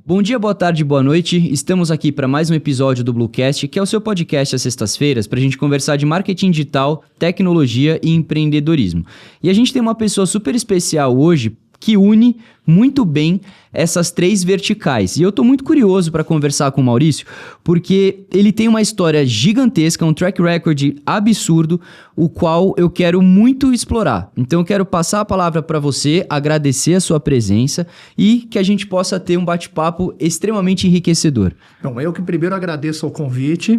Bom dia, boa tarde, boa noite. Estamos aqui para mais um episódio do Bluecast, que é o seu podcast às sextas-feiras, para a gente conversar de marketing digital, tecnologia e empreendedorismo. E a gente tem uma pessoa super especial hoje que une muito bem essas três verticais. E eu estou muito curioso para conversar com o Maurício, porque ele tem uma história gigantesca, um track record absurdo, o qual eu quero muito explorar. Então eu quero passar a palavra para você, agradecer a sua presença e que a gente possa ter um bate-papo extremamente enriquecedor. Bom, eu que primeiro agradeço o convite,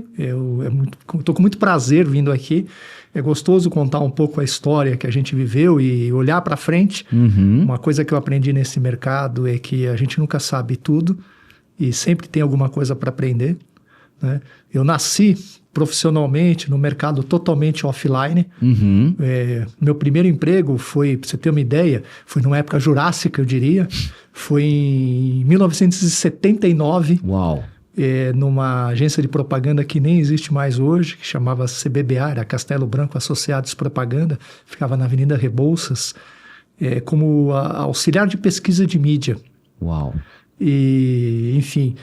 estou com muito prazer vindo aqui. É gostoso contar um pouco a história que a gente viveu e olhar para frente. Uma coisa que eu aprendi nesse mercado é que a gente nunca sabe tudo e sempre tem alguma coisa para aprender, né? Eu nasci profissionalmente no mercado totalmente offline. Meu primeiro emprego foi, para você ter uma ideia, foi numa época jurássica, eu diria. Foi em 1979. Uau! Numa agência de propaganda que nem existe mais hoje, que chamava CBBA, era Castelo Branco Associados Propaganda, ficava na Avenida Rebouças, como auxiliar de pesquisa de mídia. Uau! E, enfim,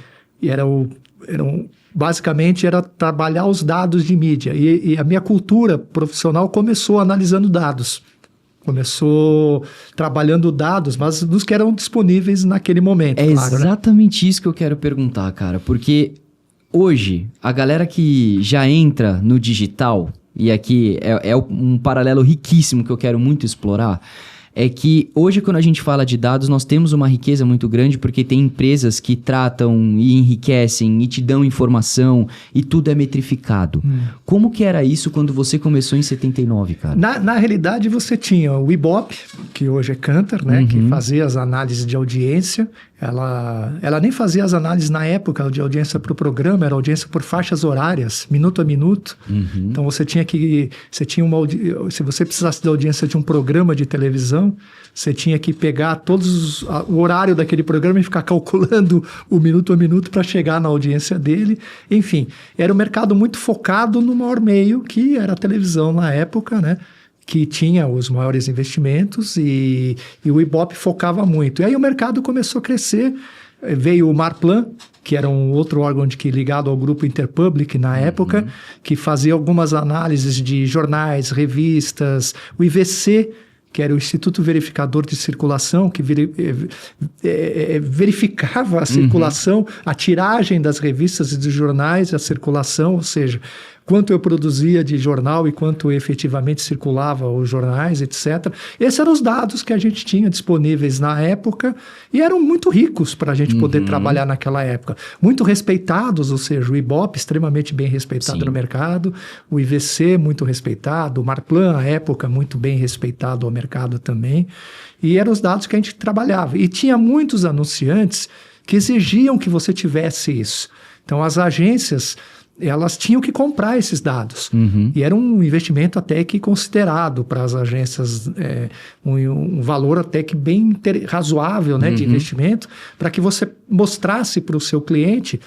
basicamente era trabalhar os dados de mídia. E a minha cultura profissional começou analisando dados. Começou trabalhando dados, mas dos que eram disponíveis naquele momento. É claro, exatamente, né? Isso que eu quero perguntar, cara. Porque hoje, a galera que já entra no digital, e aqui é um paralelo riquíssimo que eu quero muito explorar, é que hoje, quando a gente fala de dados, nós temos uma riqueza muito grande porque tem empresas que tratam e enriquecem e te dão informação e tudo é metrificado. Como que era isso quando você começou em 79, cara? Na realidade, você tinha o Ibope, que hoje é Kantar, né? Que fazia as análises de audiência. Ela nem fazia as análises na época de audiência para o programa, era audiência por faixas horárias, minuto a minuto. Então se você precisasse da audiência de um programa de televisão, você tinha que pegar o horário daquele programa e ficar calculando o minuto a minuto para chegar na audiência dele. Enfim, era um mercado muito focado no maior meio, que era a televisão na época, né? Que tinha os maiores investimentos e o Ibope focava muito. E aí o mercado começou a crescer, veio o Marplan, que era um outro órgão ligado ao grupo Interpublic na época, que fazia algumas análises de jornais, revistas, o IVC, que era o Instituto Verificador de Circulação, que verificava a circulação, a tiragem das revistas e dos jornais, a circulação, ou seja, quanto eu produzia de jornal e quanto efetivamente circulava os jornais, etc. Esses eram os dados que a gente tinha disponíveis na época e eram muito ricos para a gente poder trabalhar naquela época. Muito respeitados, ou seja, o Ibope extremamente bem respeitado no mercado, o IVC muito respeitado, o Marplan, à época, muito bem respeitado ao mercado também. E eram os dados que a gente trabalhava. E tinha muitos anunciantes que exigiam que você tivesse isso. Então, as agências, elas tinham que comprar esses dados. E era um investimento até que considerado para as agências, um valor até que bem razoável, né, de investimento, para que você mostrasse para o seu cliente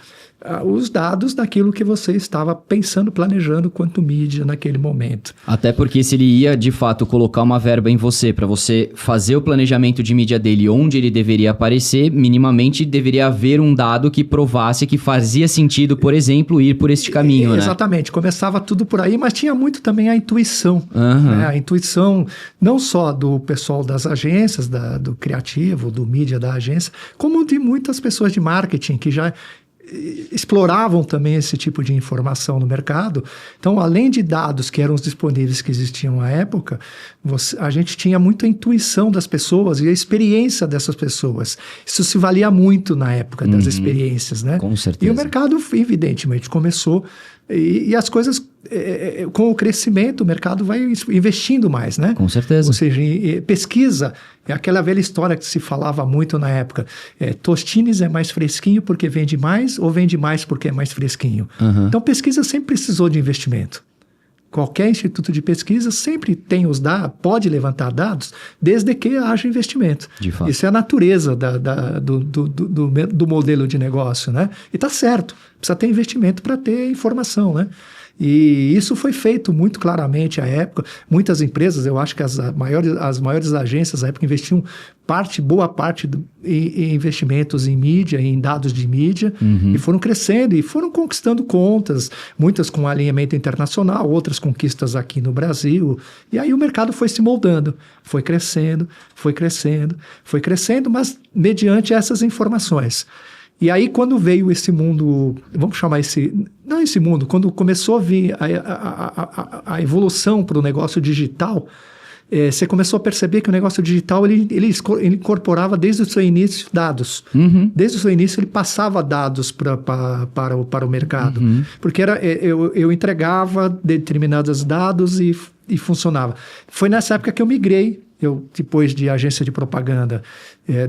os dados daquilo que você estava pensando, planejando quanto mídia naquele momento. Até porque se ele ia, de fato, colocar uma verba em você para você fazer o planejamento de mídia dele onde ele deveria aparecer, minimamente deveria haver um dado que provasse que fazia sentido, por exemplo, ir por este caminho, né? Exatamente. Começava tudo por aí, mas tinha muito também a intuição. Né? A intuição não só do pessoal das agências, do criativo, do mídia da agência, como de muitas pessoas de marketing que já exploravam também esse tipo de informação no mercado. Então, além de dados que eram os disponíveis que existiam à época, a gente tinha muita intuição das pessoas e a experiência dessas pessoas. Isso se valia muito na época das experiências, né? Com certeza. E o mercado, evidentemente, começou e as coisas, com o crescimento, o mercado vai investindo mais, né? Com certeza. Ou seja, pesquisa, é aquela velha história que se falava muito na época. Tostines é mais fresquinho porque vende mais ou vende mais porque é mais fresquinho? Então, pesquisa sempre precisou de investimento. Qualquer instituto de pesquisa sempre tem pode levantar dados, desde que haja investimento. De fato. Isso é a natureza do modelo de negócio, né? E está certo, precisa ter investimento para ter informação, né? E isso foi feito muito claramente à época. Muitas empresas, eu acho que as maiores agências à época investiam boa parte em investimentos em mídia, em dados de mídia, e foram crescendo e foram conquistando contas, muitas com alinhamento internacional, outras conquistas aqui no Brasil. E aí o mercado foi se moldando, foi crescendo, mas mediante essas informações. E aí, quando veio esse mundo, vamos chamar não esse mundo, quando começou a vir a evolução para o negócio digital, você começou a perceber que o negócio digital, ele incorporava desde o seu início dados. Desde o seu início, ele passava dados para o mercado. Porque eu entregava determinados dados e funcionava. Foi nessa época que eu migrei. Depois de agência de propaganda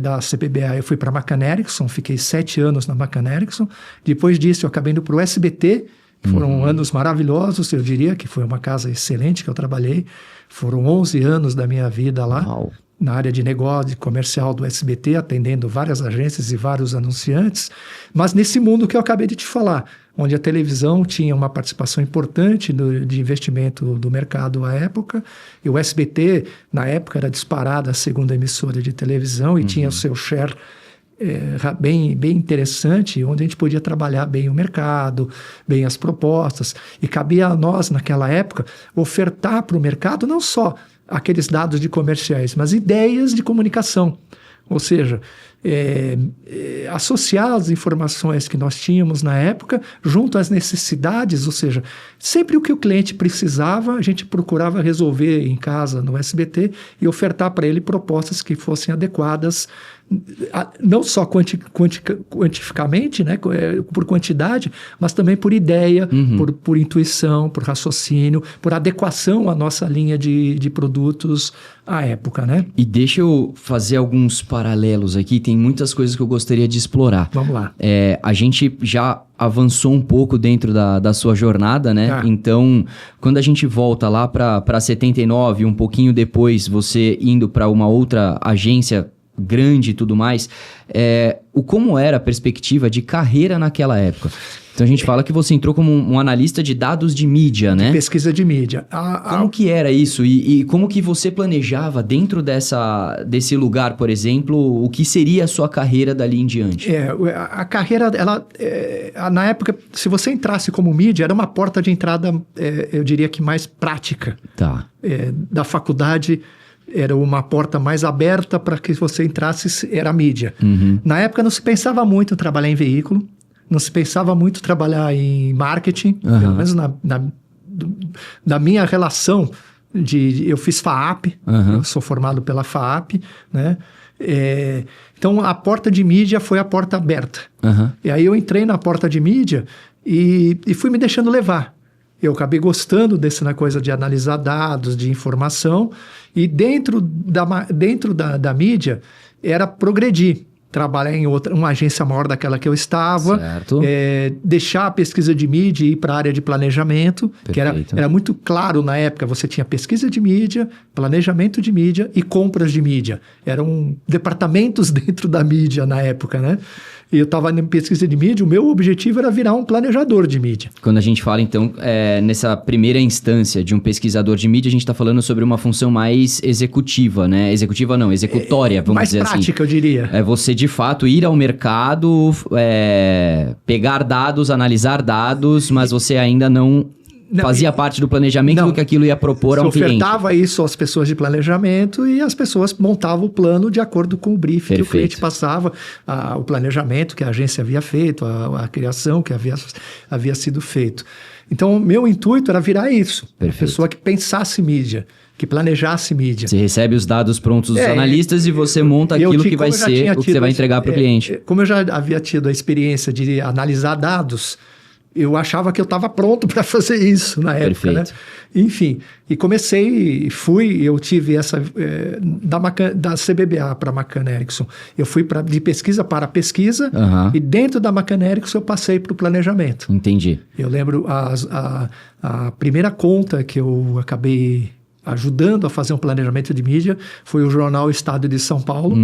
da CPBA, eu fui para a McCann Erickson, fiquei 7 anos na McCann Erickson. Depois disso, eu acabei indo para o SBT. Foram anos maravilhosos, eu diria que foi uma casa excelente que eu trabalhei. Foram 11 anos da minha vida lá. Uau. Na área de negócio comercial do SBT, atendendo várias agências e vários anunciantes. Mas nesse mundo que eu acabei de te falar, onde a televisão tinha uma participação importante de investimento do mercado à época, e o SBT, na época, era disparada a segunda emissora de televisão e tinha o seu share bem interessante, onde a gente podia trabalhar bem o mercado, bem as propostas, e cabia a nós, naquela época, ofertar para o mercado não só aqueles dados de comerciais, mas ideias de comunicação. Ou seja, associar as informações que nós tínhamos na época junto às necessidades, ou seja, sempre o que o cliente precisava, a gente procurava resolver em casa no SBT e ofertar para ele propostas que fossem adequadas, não só quantificamente, né, por quantidade, mas também por ideia, por intuição, por raciocínio, por adequação à nossa linha de produtos à época, né? E deixa eu fazer alguns paralelos aqui, tem muitas coisas que eu gostaria de explorar. Vamos lá. A gente já avançou um pouco dentro da sua jornada, né? Então, quando a gente volta lá para 79, um pouquinho depois, você indo para uma outra agência grande e tudo mais, como era a perspectiva de carreira naquela época? Então a gente fala que você entrou como um analista de dados de mídia, né? Pesquisa de mídia. Como que era isso? E como que você planejava dentro desse lugar, por exemplo, o que seria a sua carreira dali em diante? A carreira, na época, se você entrasse como mídia, era uma porta de entrada, eu diria que mais prática. Tá. Da faculdade. Era uma porta mais aberta para que você entrasse, era a mídia. Na época não se pensava muito em trabalhar em veículo, não se pensava muito em trabalhar em marketing, pelo menos na minha relação eu fiz FAAP, eu sou formado pela FAAP, né? Então a porta de mídia foi a porta aberta. E aí eu entrei na porta de mídia e fui me deixando levar. Eu acabei gostando dessa coisa de analisar dados, de informação, e dentro da mídia era progredir, trabalhar em uma agência maior daquela que eu estava, deixar a pesquisa de mídia e ir para a área de planejamento, que era muito claro na época, você tinha pesquisa de mídia, planejamento de mídia e compras de mídia. Eram departamentos dentro da mídia na época, né? E eu estava em pesquisa de mídia, o meu objetivo era virar um planejador de mídia. Quando a gente fala, então, nessa primeira instância de um pesquisador de mídia, a gente está falando sobre uma função mais executiva, né? Executiva não, executória, vamos dizer assim. Mais prática, eu diria. É você, de fato, ir ao mercado, pegar dados, analisar dados, mas você ainda não fazia parte do planejamento do que aquilo ia propor a um cliente. Você ofertava isso às pessoas de planejamento e as pessoas montavam o plano de acordo com o briefing que o cliente passava, o planejamento que a agência havia feito, a criação que havia sido feito. Então, meu intuito era virar isso. Uma pessoa que pensasse mídia, que planejasse mídia. Você recebe os dados prontos dos analistas e você monta aquilo que vai ser o que você vai entregar para o cliente. Como eu já havia tido a experiência de analisar dados, eu achava que eu estava pronto para fazer isso na época, né? Enfim, e eu tive essa... da CBBA para a McCann Erickson. Eu fui de pesquisa para pesquisa e dentro da McCann Erickson eu passei para o planejamento. Entendi. Eu lembro a primeira conta que eu acabei ajudando a fazer um planejamento de mídia foi o jornal Estado de São Paulo,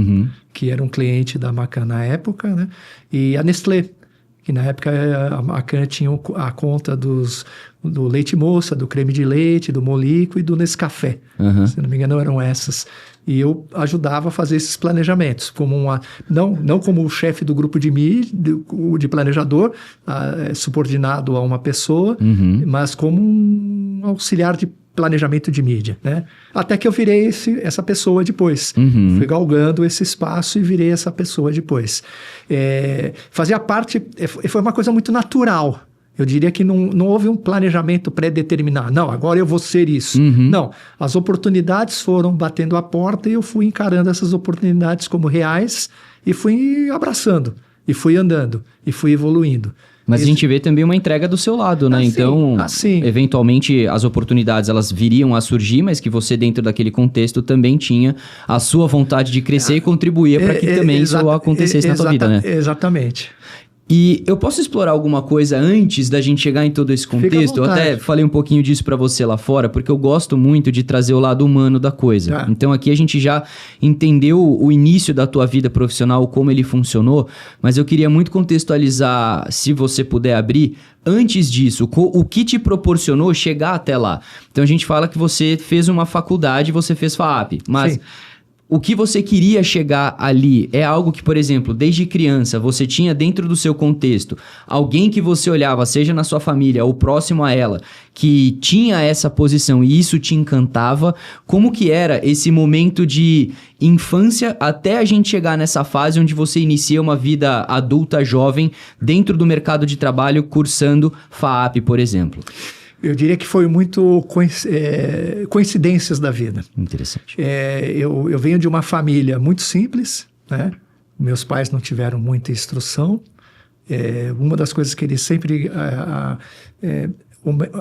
que era um cliente da McCann na época, né? E a Nestlé, que na época a McCann tinha a conta dos do leite moça, do creme de leite, do Molico e do Nescafé. Se não me engano, eram essas. E eu ajudava a fazer esses planejamentos, como não como o chefe do grupo de mídia, de planejador, subordinado a uma pessoa, mas como um auxiliar de planejamento de mídia, né? Até que eu virei essa pessoa depois. Fui galgando esse espaço e virei essa pessoa depois. Fazia parte... Foi uma coisa muito natural. Eu diria que não houve um planejamento pré-determinado. Não, agora eu vou ser isso. Não, as oportunidades foram batendo a porta e eu fui encarando essas oportunidades como reais e fui abraçando, e fui andando, e fui evoluindo. Mas a gente vê também uma entrega do seu lado, né? Então, eventualmente, as oportunidades elas viriam a surgir, mas que você, dentro daquele contexto, também tinha a sua vontade de crescer e contribuía para que também isso acontecesse na sua vida, né? Exatamente. E eu posso explorar alguma coisa antes da gente chegar em todo esse contexto? Eu até falei um pouquinho disso para você lá fora, porque eu gosto muito de trazer o lado humano da coisa. Então aqui a gente já entendeu o início da tua vida profissional, como ele funcionou, mas eu queria muito contextualizar, se você puder abrir, antes disso, o que te proporcionou chegar até lá. Então a gente fala que você fez uma faculdade, você fez FAAP, mas... Sim. O que você queria chegar ali é algo que, por exemplo, desde criança você tinha dentro do seu contexto alguém que você olhava, seja na sua família ou próximo a ela, que tinha essa posição e isso te encantava? Como que era esse momento de infância até a gente chegar nessa fase onde você inicia uma vida adulta jovem dentro do mercado de trabalho cursando FAAP, por exemplo? Eu diria que foi muito coincidências da vida. Interessante. Eu venho de uma família muito simples, né? Meus pais não tiveram muita instrução. Uma das coisas que eles sempre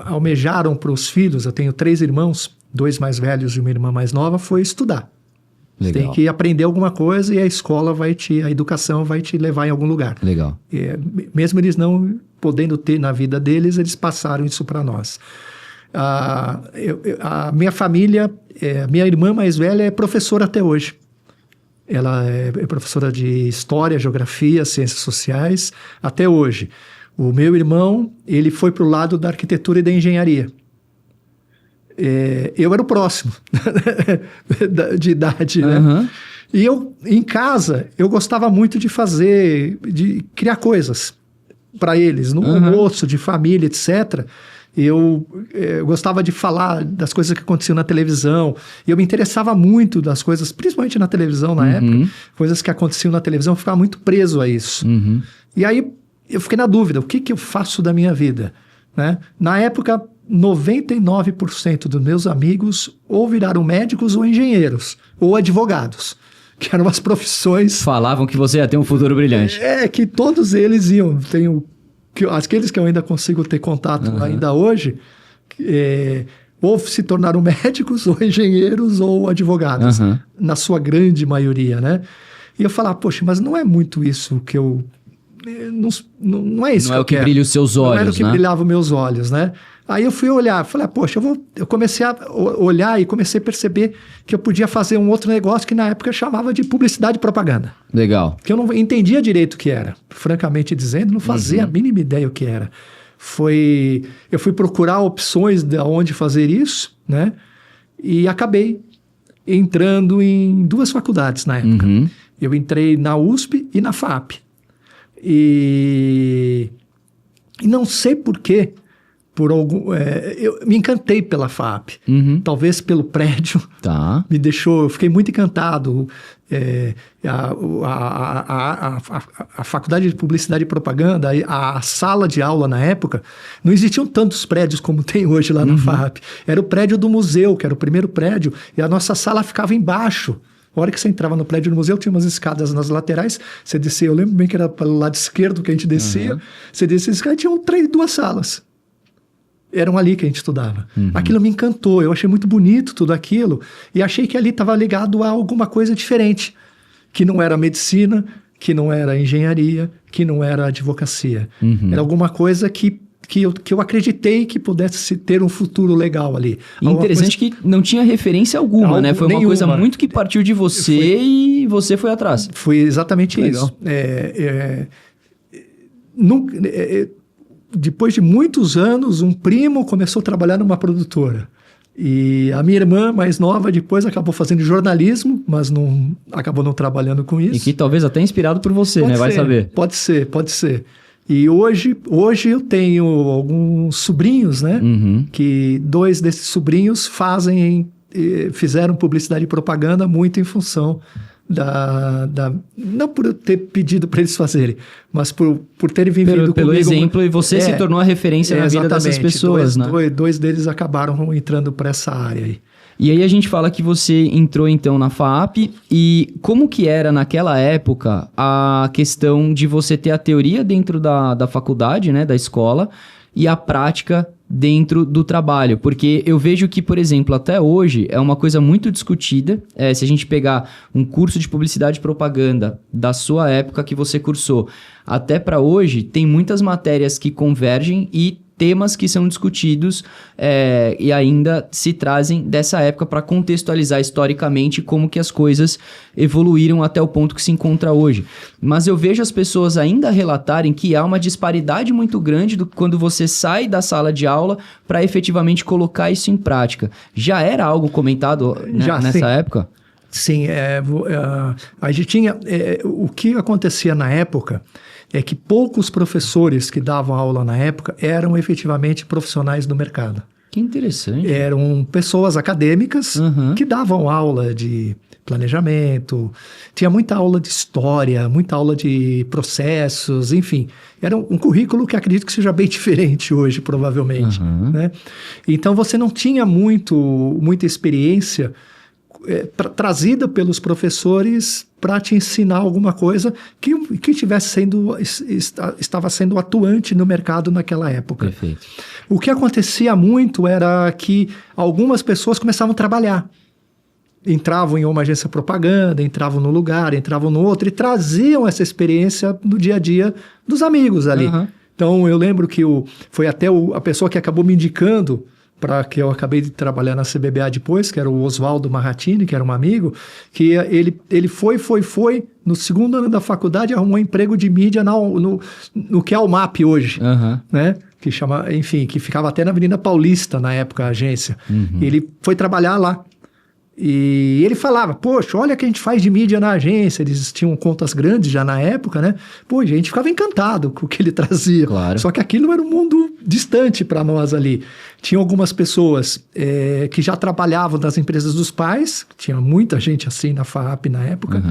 almejaram para os filhos, eu tenho 3 irmãos, 2 mais velhos e uma irmã mais nova, foi estudar. Legal. Você tem que aprender alguma coisa e a escola a educação vai te levar em algum lugar. Legal. Mesmo eles não podendo ter na vida deles, eles passaram isso para nós. A minha família, minha irmã mais velha é professora até hoje. Ela é professora de História, Geografia, Ciências Sociais, até hoje. O meu irmão, ele foi para o lado da arquitetura e da engenharia. Eu era o próximo de idade, né? E eu, em casa, eu gostava muito de criar coisas para eles, no almoço, de família, etc. Eu gostava de falar das coisas que aconteciam na televisão. Eu me interessava muito das coisas, principalmente na televisão na época, coisas que aconteciam na televisão, eu ficava muito preso a isso. E aí eu fiquei na dúvida, o que eu faço da minha vida? Né? Na época, 99% dos meus amigos ou viraram médicos ou engenheiros, ou advogados, que eram as profissões... Falavam que você ia ter um futuro brilhante. Que todos eles iam. Aqueles que eu ainda consigo ter contato ainda hoje, ou se tornaram médicos, ou engenheiros, ou advogados, na sua grande maioria, né? E eu falava, poxa, mas não é muito isso que eu... Não é isso não que eu quero. Brilha os seus olhos, não era o que brilhava os meus olhos, né? Aí eu fui olhar, falei, poxa, eu comecei a olhar e comecei a perceber que eu podia fazer um outro negócio que na época eu chamava de publicidade e propaganda. Legal. Que eu não entendia direito o que era, francamente dizendo, não fazia a mínima ideia o que era. Eu fui procurar opções de onde fazer isso, né? E acabei entrando em 2 faculdades na época. Eu entrei na USP e na FAAP. E não sei porquê, eu me encantei pela FAAP, talvez pelo prédio, eu fiquei muito encantado. A Faculdade de Publicidade e Propaganda, a sala de aula na época, não existiam tantos prédios como tem hoje lá na FAAP. Era o prédio do museu, que era o primeiro prédio, e a nossa sala ficava embaixo. A hora que você entrava no prédio do museu, tinha umas escadas nas laterais, você descia, eu lembro bem que era pelo lado esquerdo que a gente descia, você descia as escadas e tinha 2 salas. Eram ali que a gente estudava. Aquilo me encantou, eu achei muito bonito tudo aquilo, e achei que ali estava ligado a alguma coisa diferente, que não era medicina, que não era engenharia, que não era advocacia. Era alguma coisa que eu acreditei que pudesse ter um futuro legal ali. Interessante que não tinha referência alguma, né? Foi uma coisa muito que partiu de você e você foi atrás. Foi exatamente isso. depois de muitos anos, um primo começou a trabalhar numa produtora. E a minha irmã mais nova depois acabou fazendo jornalismo, mas acabou não trabalhando com isso. E que talvez até inspirado por você, né? Vai saber. Pode ser. E hoje eu tenho alguns sobrinhos, né? Que 2 desses sobrinhos fizeram publicidade e propaganda muito em função não por eu ter pedido para eles fazerem, mas por terem vivido pelo comigo. Exemplo, e você se tornou a referência na vida dessas pessoas, né? 2 deles acabaram entrando para essa área aí. E aí a gente fala que você entrou então na FAAP, e como que era naquela época a questão de você ter a teoria dentro da faculdade, né, da escola, e a prática dentro do trabalho, porque eu vejo que, por exemplo, até hoje é uma coisa muito discutida. Se a gente pegar um curso de publicidade e propaganda da sua época que você cursou, até para hoje, tem muitas matérias que convergem e temas que são discutidos e ainda se trazem dessa época para contextualizar historicamente como que as coisas evoluíram até o ponto que se encontra hoje. Mas eu vejo as pessoas ainda relatarem que há uma disparidade muito grande quando você sai da sala de aula para efetivamente colocar isso em prática. Já era algo comentado nessa época? Sim, a gente tinha... o que acontecia na época é que poucos professores que davam aula na época eram efetivamente profissionais do mercado. Que interessante. Eram pessoas acadêmicas que davam aula de planejamento, tinha muita aula de história, muita aula de processos, enfim. Era um currículo que acredito que seja bem diferente hoje, provavelmente. Né? Então, você não tinha muita experiência trazida pelos professores para te ensinar alguma coisa que estava sendo atuante no mercado naquela época. Perfeito. O que acontecia muito era que algumas pessoas começavam a trabalhar. Entravam em uma agência de propaganda, entravam no lugar, entravam no outro e traziam essa experiência no dia a dia dos amigos ali. Então, eu lembro que foi até a pessoa que acabou me indicando para que eu acabei de trabalhar na CBBA depois, que era o Oswaldo Marratini, que era um amigo, que ele foi, no segundo ano da faculdade, arrumou um emprego de mídia no que é o MAP hoje, né? Que ficava até na Avenida Paulista, na época, a agência. Ele foi trabalhar lá. E ele falava, poxa, olha o que a gente faz de mídia na agência. Eles tinham contas grandes já na época, né? Pô, a gente ficava encantado com o que ele trazia. Claro. Só que aquilo era um mundo distante para nós ali. Tinha algumas pessoas que já trabalhavam nas empresas dos pais, tinha muita gente assim na FAAP na época,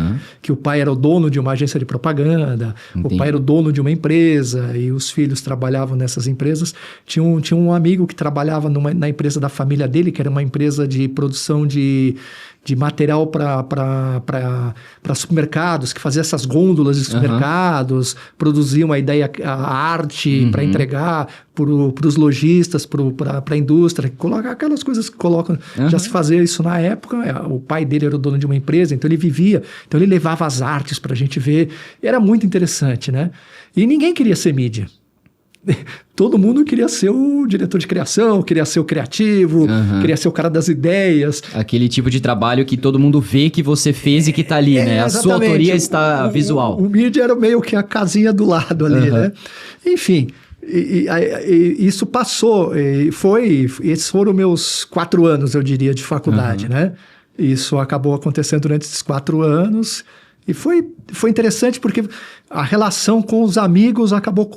que o pai era o dono de uma agência de propaganda, o pai era o dono de uma empresa e os filhos trabalhavam nessas empresas. Tinha um amigo que trabalhava na empresa da família dele, que era uma empresa de produção de material para supermercados, que fazia essas gôndolas de supermercados, produzia uma ideia, a arte para entregar para os lojistas, para a indústria, colocar aquelas coisas que colocam. Já se fazia isso na época. O pai dele era o dono de uma empresa, então ele vivia, então ele levava as artes para a gente ver. Era muito interessante, né? E ninguém queria ser mídia. Todo mundo queria ser o diretor de criação, queria ser o criativo, queria ser o cara das ideias. Aquele tipo de trabalho que todo mundo vê que você fez e que tá ali, né? A sua autoria está visual. O mídia era meio que a casinha do lado ali, né? Enfim, isso passou. Esses foram meus 4 anos, eu diria, de faculdade, né? Isso acabou acontecendo durante esses 4 anos. E foi interessante porque a relação com os amigos acabou...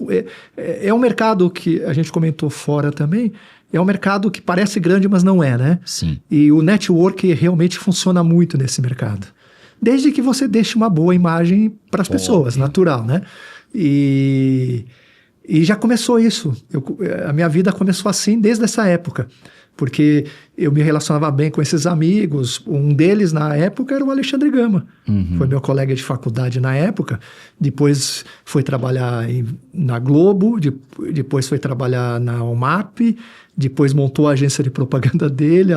É um mercado que a gente comentou fora também, é um mercado que parece grande, mas não é, né? Sim. E o network realmente funciona muito nesse mercado. Desde que você deixe uma boa imagem para as pessoas, natural, né? E já começou isso. A minha vida começou assim desde essa época. Porque eu me relacionava bem com esses amigos. Um deles, na época, era o Alexandre Gama. Foi meu colega de faculdade na época. Depois foi trabalhar na Globo, depois foi trabalhar na UMAP, depois montou a agência de propaganda dele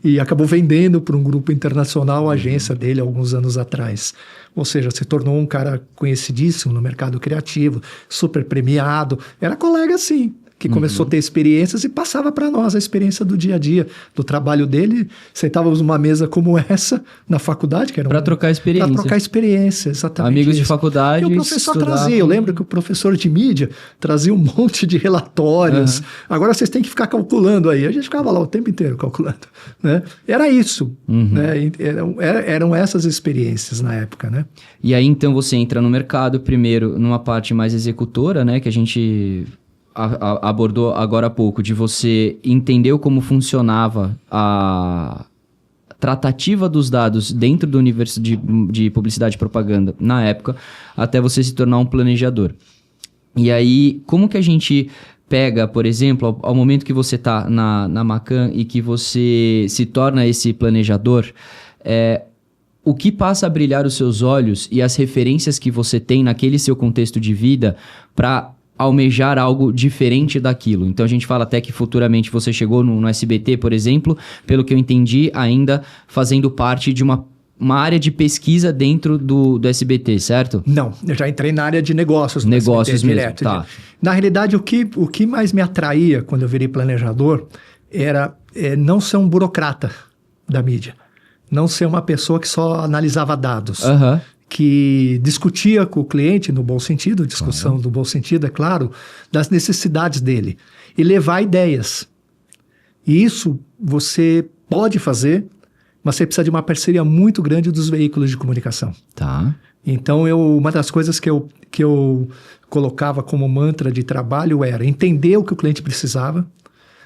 e acabou vendendo para um grupo internacional a agência dele alguns anos atrás. Ou seja, se tornou um cara conhecidíssimo no mercado criativo, super premiado. Era colega, sim. que começou a ter experiências e passava para nós a experiência do dia a dia, do trabalho dele. Sentávamos numa mesa como essa na faculdade, que era para trocar experiência. Para trocar experiência, exatamente. Amigos isso. de faculdade. E o professor trazia, eu lembro que o professor de mídia trazia um monte de relatórios. Agora vocês têm que ficar calculando aí. A gente ficava lá o tempo inteiro calculando, né? Era isso, né? Eram essas experiências na época, né? E aí então você entra no mercado primeiro numa parte mais executora, né? Que a gente abordou agora há pouco, de você entender como funcionava a tratativa dos dados dentro do universo de publicidade e propaganda na época, até você se tornar um planejador. E aí, como que a gente pega, por exemplo, ao momento que você está na Macan e que você se torna esse planejador, o que passa a brilhar os seus olhos e as referências que você tem naquele seu contexto de vida para almejar algo diferente daquilo. Então a gente fala até que futuramente você chegou no SBT, por exemplo, pelo que eu entendi, ainda fazendo parte de uma área de pesquisa dentro do SBT, certo? Não, eu já entrei na área de negócios. Negócios SBT, mesmo, direto. tá. Na realidade, o que mais me atraía quando eu virei planejador era não ser um burocrata da mídia. Não ser uma pessoa que só analisava dados. Que discutia com o cliente, no bom sentido, discussão do bom sentido, é claro, das necessidades dele. E levar ideias. E isso você pode fazer, mas você precisa de uma parceria muito grande dos veículos de comunicação. Tá. Então, uma das coisas que eu colocava como mantra de trabalho era entender o que o cliente precisava,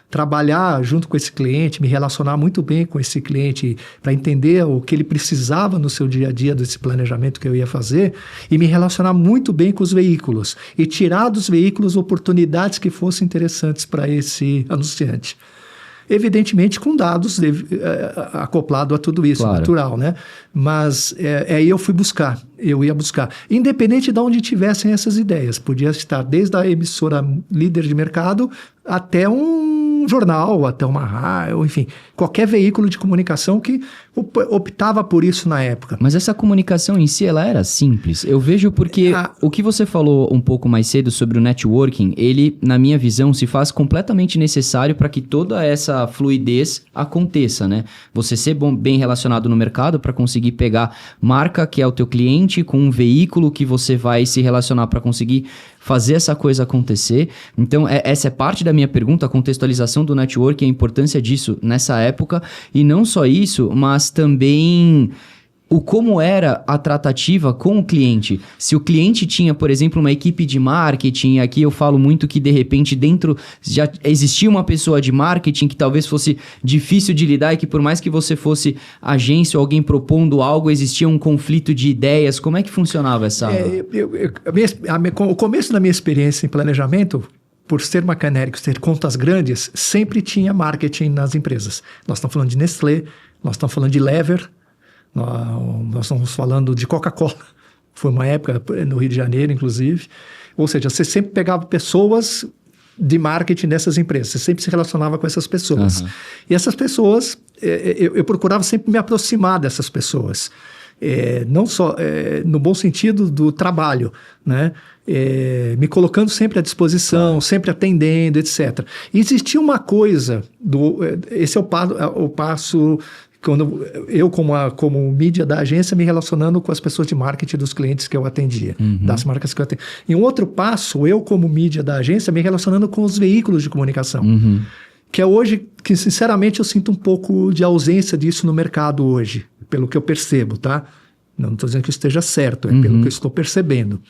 trabalhar junto com esse cliente, me relacionar muito bem com esse cliente para entender o que ele precisava no seu dia a dia desse planejamento que eu ia fazer e me relacionar muito bem com os veículos e tirar dos veículos oportunidades que fossem interessantes para esse anunciante. Evidentemente com dados acoplado a tudo isso, claro. Natural, né? Mas aí eu ia buscar. Independente de onde tivessem essas ideias. Podia estar desde a emissora líder de mercado até um jornal, até uma rádio, enfim, qualquer veículo de comunicação que optava por isso na época. Mas essa comunicação em si, ela era simples. Eu vejo porque o que você falou um pouco mais cedo sobre o networking, ele, na minha visão, se faz completamente necessário para que toda essa fluidez aconteça, né? Você ser bem relacionado no mercado para conseguir pegar marca, que é o teu cliente, com um veículo que você vai se relacionar para conseguir fazer essa coisa acontecer. Então, essa é parte da minha pergunta, a contextualização do network, a importância disso nessa época. E não só isso, mas também o como era a tratativa com o cliente. Se o cliente tinha, por exemplo, uma equipe de marketing, aqui eu falo muito que de repente dentro já existia uma pessoa de marketing que talvez fosse difícil de lidar e que por mais que você fosse agência ou alguém propondo algo, existia um conflito de ideias. Como é que funcionava essa... O começo da minha experiência em planejamento, por ser Macanérico, ter contas grandes, sempre tinha marketing nas empresas. Nós estamos falando de Nestlé, nós estamos falando de Lever, nós estamos falando de Coca-Cola. Foi uma época no Rio de Janeiro, inclusive. Ou seja, você sempre pegava pessoas de marketing dessas empresas. Você sempre se relacionava com essas pessoas. E essas pessoas, eu procurava sempre me aproximar dessas pessoas. Não só no bom sentido do trabalho, né? Me colocando sempre à disposição, sempre atendendo, etc. E existia uma coisa, esse é o passo... Quando eu, como mídia da agência, me relacionando com as pessoas de marketing dos clientes que eu atendia, das marcas que eu atendia. E um outro passo, eu, como mídia da agência, me relacionando com os veículos de comunicação. Que é hoje, que sinceramente eu sinto um pouco de ausência disso no mercado hoje, pelo que eu percebo, tá? Não estou dizendo que isso esteja certo, pelo que eu estou percebendo.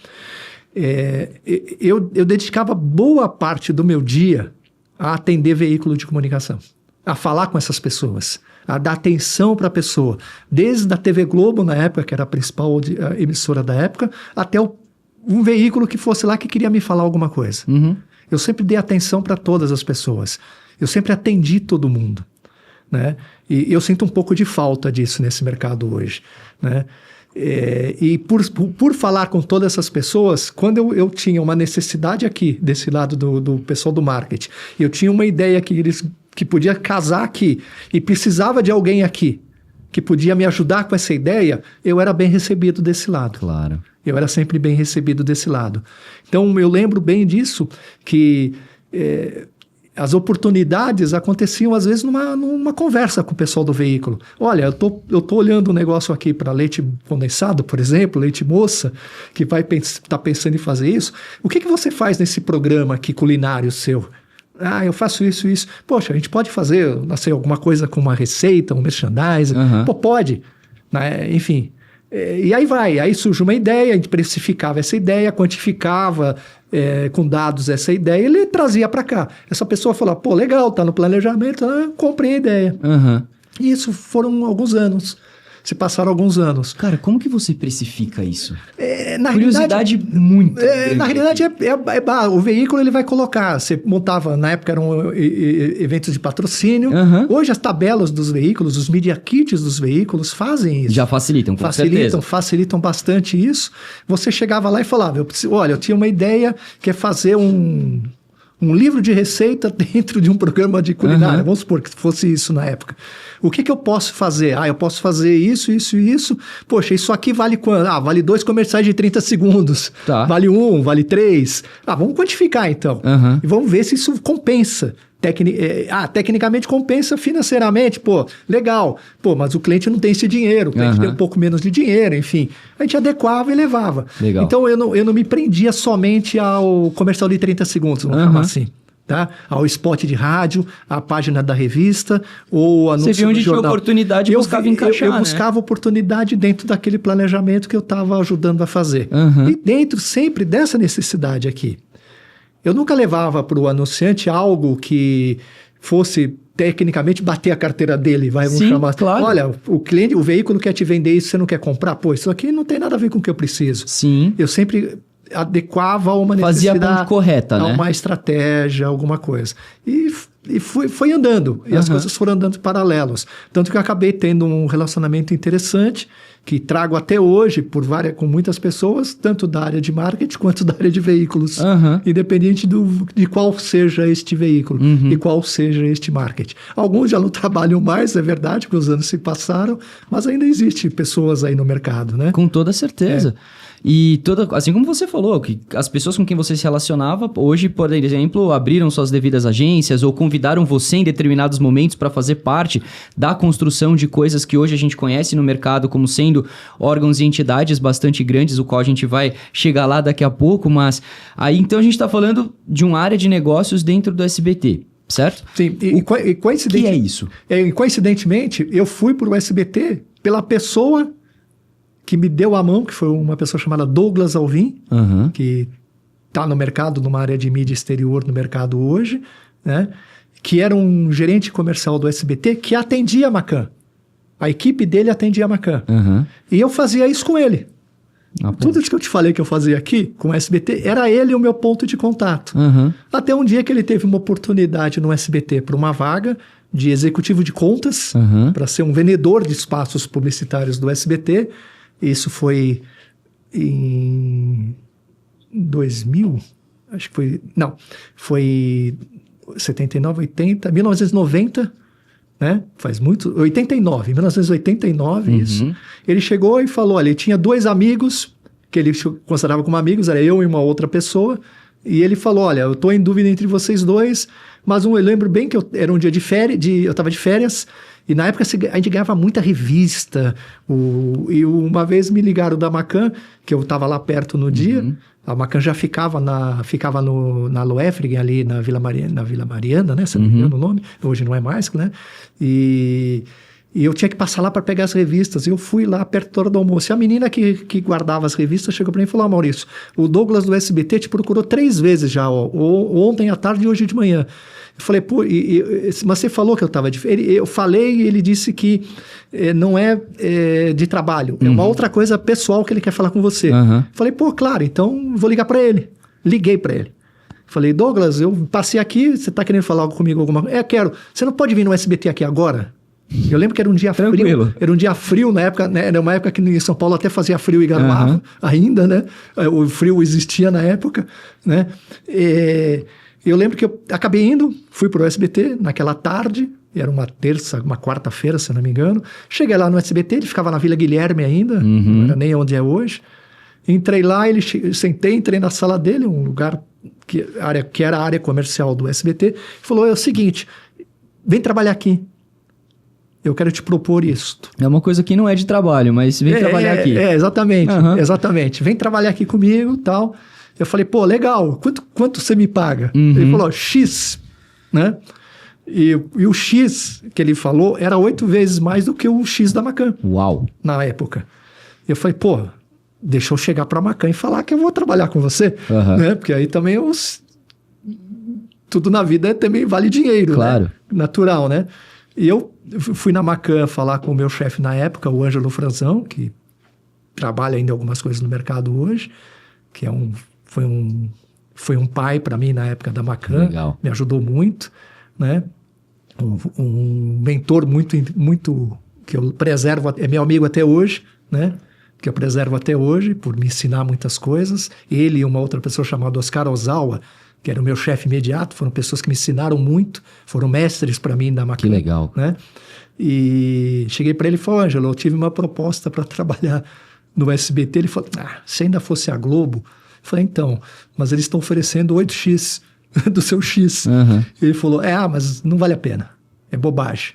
Eu dedicava boa parte do meu dia a atender veículo de comunicação, a falar com essas pessoas, a dar atenção para a pessoa, desde a TV Globo, na época, que era a principal emissora da época, até um veículo que fosse lá que queria me falar alguma coisa. Eu sempre dei atenção para todas as pessoas. Eu sempre atendi todo mundo, né? E eu sinto um pouco de falta disso nesse mercado hoje, né? E por falar com todas essas pessoas, quando eu tinha uma necessidade aqui, desse lado do pessoal do marketing, eu tinha uma ideia que podia casar aqui e precisava de alguém aqui que podia me ajudar com essa ideia, eu era bem recebido desse lado. Claro. Eu era sempre bem recebido desse lado. Então, eu lembro bem disso, que as oportunidades aconteciam, às vezes, numa conversa com o pessoal do veículo. Olha, eu tô olhando um negócio aqui para leite condensado, por exemplo, leite moça, que tá pensando em fazer isso. O que você faz nesse programa aqui culinário seu? Eu faço isso. Poxa, a gente pode fazer, não sei, alguma coisa com uma receita, um merchandising. Pô, pode. Né? Enfim. E aí surge uma ideia, a gente precificava essa ideia, quantificava com dados essa ideia, e ele trazia para cá. Essa pessoa falava, pô, legal, tá no planejamento, comprei a ideia. E isso foram alguns anos. Se passaram alguns anos. Cara, como que você precifica isso? Curiosidade muito. Na realidade, o veículo ele vai colocar. Você montava, na época eram eventos de patrocínio. Hoje as tabelas dos veículos, os media kits dos veículos fazem isso. Já facilitam, com certeza. Facilitam bastante isso. Você chegava lá e falava, olha, eu tinha uma ideia que é fazer um livro de receita dentro de um programa de culinária. Vamos supor que fosse isso na época. O que eu posso fazer? Eu posso fazer isso. Poxa, isso aqui vale quanto? Vale 2 comerciais de 30 segundos. Tá. Vale 1, vale 3. Vamos quantificar então. E vamos ver se isso compensa. Tecnicamente compensa, financeiramente, pô, legal. Pô, mas o cliente não tem esse dinheiro, o cliente tem um pouco menos de dinheiro, enfim. A gente adequava e levava. Legal. Então eu não me prendia somente ao comercial de 30 segundos, vamos chamar assim. Tá? Ao spot de rádio, à página da revista, ou anúncio do jornal. Você viu onde tinha oportunidade e buscava encaixar, eu buscava oportunidade dentro daquele planejamento que eu estava ajudando a fazer. E dentro sempre dessa necessidade aqui. Eu nunca levava para o anunciante algo que fosse tecnicamente bater a carteira dele. Vamos chamar. Claro. Olha, o veículo quer te vender isso, você não quer comprar? Pô, isso aqui não tem nada a ver com o que eu preciso. Sim. Eu sempre adequava a uma necessidade. Fazia a ponte correta, né? Uma estratégia, alguma coisa. E foi andando. E as coisas foram andando paralelos. Tanto que eu acabei tendo um relacionamento interessante, que trago até hoje com muitas pessoas, tanto da área de marketing quanto da área de veículos. Independente de qual seja este veículo e qual seja este marketing. Alguns já não trabalham mais, é verdade, porque os anos se passaram, mas ainda existem pessoas aí no mercado, né? Com toda certeza. E assim como você falou, que as pessoas com quem você se relacionava, hoje, por exemplo, abriram suas devidas agências ou convidaram você em determinados momentos para fazer parte da construção de coisas que hoje a gente conhece no mercado como sendo órgãos e entidades bastante grandes, o qual a gente vai chegar lá daqui a pouco, mas aí então a gente está falando de uma área de negócios dentro do SBT. Certo? Sim, o que é isso? Coincidentemente, eu fui para o SBT pela pessoa que me deu a mão, que foi uma pessoa chamada Douglas Alvim, que está no mercado, numa área de mídia exterior no mercado hoje, né? Que era um gerente comercial do SBT que atendia a Macan. A equipe dele atendia a Macan. E eu fazia isso com ele. Tudo isso que eu te falei que eu fazia aqui com o SBT, era ele o meu ponto de contato. Até um dia que ele teve uma oportunidade no SBT para uma vaga de executivo de contas, para ser um vendedor de espaços publicitários do SBT. Isso foi em 2000, acho que foi... Não, foi 79, 80, 1990, né? Faz muito... 1989, isso. Ele chegou e falou, olha, ele tinha 2 amigos, que ele considerava como amigos, era eu e uma outra pessoa, e ele falou, olha, eu estou em dúvida entre vocês dois, mas eu lembro bem que era um dia de férias, eu estava de férias, e na época a gente ganhava muita revista. E uma vez me ligaram da Macan, que eu estava lá perto no dia. A Macan já ficava na Loefring, ali na Vila Mariana, né? Se não me engano o nome. Hoje não é mais, né? E eu tinha que passar lá para pegar as revistas. Eu fui lá perto da hora do almoço. E a menina que guardava as revistas chegou para mim e falou, Maurício, o Douglas do SBT te procurou 3 vezes já, ontem à tarde e hoje de manhã. Eu falei, pô, mas você falou que eu estava de férias. Eu falei e ele disse que não é de trabalho, é uma outra coisa pessoal que ele quer falar com você. Eu falei, pô, claro, então vou ligar para ele. Liguei para ele. Falei, Douglas, eu passei aqui, você está querendo falar algo comigo? Alguma coisa? Quero. Você não pode vir no SBT aqui agora? Eu lembro que era um dia frio. Era um dia frio na época, né? Era uma época que em São Paulo até fazia frio e garoava ainda, né? O frio existia na época, né? Eu lembro que eu acabei indo, fui para o SBT naquela tarde, era uma quarta-feira, se não me engano. Cheguei lá no SBT, ele ficava na Vila Guilherme ainda, não era nem onde é hoje. Entrei lá, entrei na sala dele, um lugar que era a área comercial do SBT, falou, é o seguinte, vem trabalhar aqui. Eu quero te propor isso. É uma coisa que não é de trabalho, mas vem trabalhar aqui. Exatamente, exatamente. Vem trabalhar aqui comigo e tal. Eu falei, pô, legal, quanto você me paga? Ele falou, X, né? E o X que ele falou era 8 vezes mais do que o X da Macan. Uau! Na época. Eu falei, pô, deixa eu chegar pra Macan e falar que eu vou trabalhar com você. Né? Porque aí também tudo na vida também vale dinheiro, claro. Né? Natural, né? E eu fui na Macan falar com o meu chefe na época, o Ângelo Franzão, que trabalha ainda algumas coisas no mercado hoje, que foi um pai para mim na época da Macan. Legal. Me ajudou muito, né? Um mentor muito que eu preservo, é meu amigo até hoje, né? Que eu preservo até hoje por me ensinar muitas coisas. Ele e uma outra pessoa chamada Oscar Ozawa, que era o meu chefe imediato, foram pessoas que me ensinaram muito, foram mestres para mim da Macan. Que legal. Né? E cheguei para ele e falei, Ângelo, eu tive uma proposta para trabalhar no SBT. Ele falou, se ainda fosse a Globo... Eu falei, então, mas eles estão oferecendo 8x do seu X. Ele falou, mas não vale a pena, é bobagem.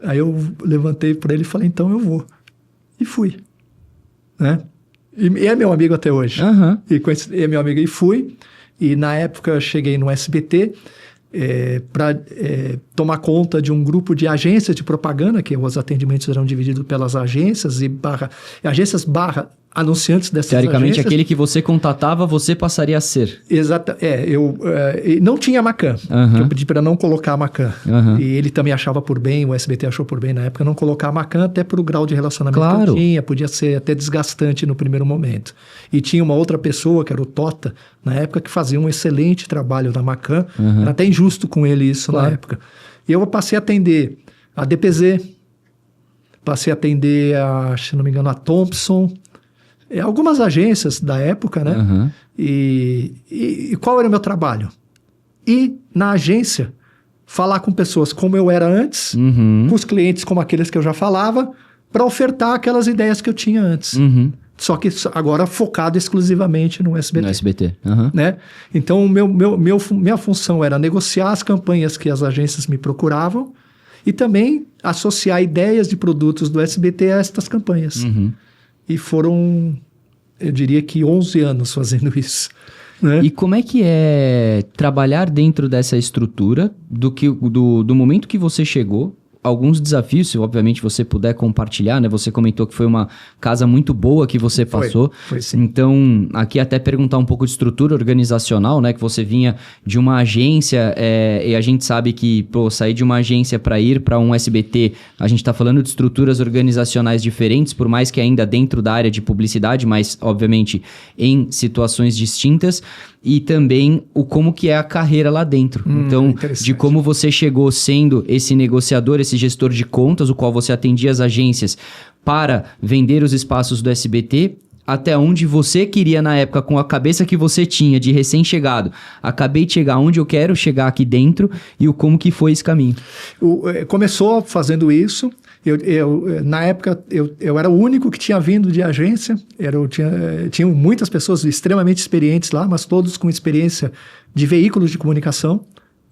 Aí eu levantei para ele e falei, então eu vou. E fui. Né? E é meu amigo até hoje. E é meu amigo e fui. E na época eu cheguei no SBT para tomar conta de um grupo de agências de propaganda, que os atendimentos eram divididos pelas agências agências anunciantes dessas Teoricamente, agências. aquele que você contatava, você passaria a ser. Exato. Eu não tinha Macan. Eu pedi para não colocar a Macan. E ele também achava por bem, o SBT achou por bem na época, não colocar a Macan, até por o grau de relacionamento que eu tinha. Podia ser até desgastante no primeiro momento. E tinha uma outra pessoa, que era o Tota, na época, que fazia um excelente trabalho na Macan. Era até injusto com ele isso na época. E eu passei a atender a DPZ, passei a atender se não me engano, a Thompson, algumas agências da época, né? E qual era o meu trabalho? Ir na agência, falar com pessoas como eu era antes, com os clientes como aqueles que eu já falava, para ofertar aquelas ideias que eu tinha antes. Só que agora focado exclusivamente no SBT. No SBT. Né? Então, minha função era negociar as campanhas que as agências me procuravam e também associar ideias de produtos do SBT a estas campanhas. E foram, eu diria que 11 anos fazendo isso. Né? E como é que é trabalhar dentro dessa estrutura do momento que você chegou? Alguns desafios, se obviamente você puder compartilhar, né? Você comentou que foi uma casa muito boa que você passou. Foi sim. Então, aqui até perguntar um pouco de estrutura organizacional, né? Que você vinha de uma agência e a gente sabe que, sair de uma agência para ir para um SBT, a gente está falando de estruturas organizacionais diferentes, por mais que ainda dentro da área de publicidade, mas, obviamente, em situações distintas. E também como que é a carreira lá dentro. Então, de como você chegou sendo esse negociador, esse gestor de contas, o qual você atendia as agências para vender os espaços do SBT, até onde você queria na época, com a cabeça que você tinha de recém-chegado. Acabei de chegar onde eu quero chegar aqui dentro e como que foi esse caminho. Começou fazendo isso. Na época, eu era o único que tinha vindo de agência. Tinham muitas pessoas extremamente experientes lá, mas todos com experiência de veículos de comunicação.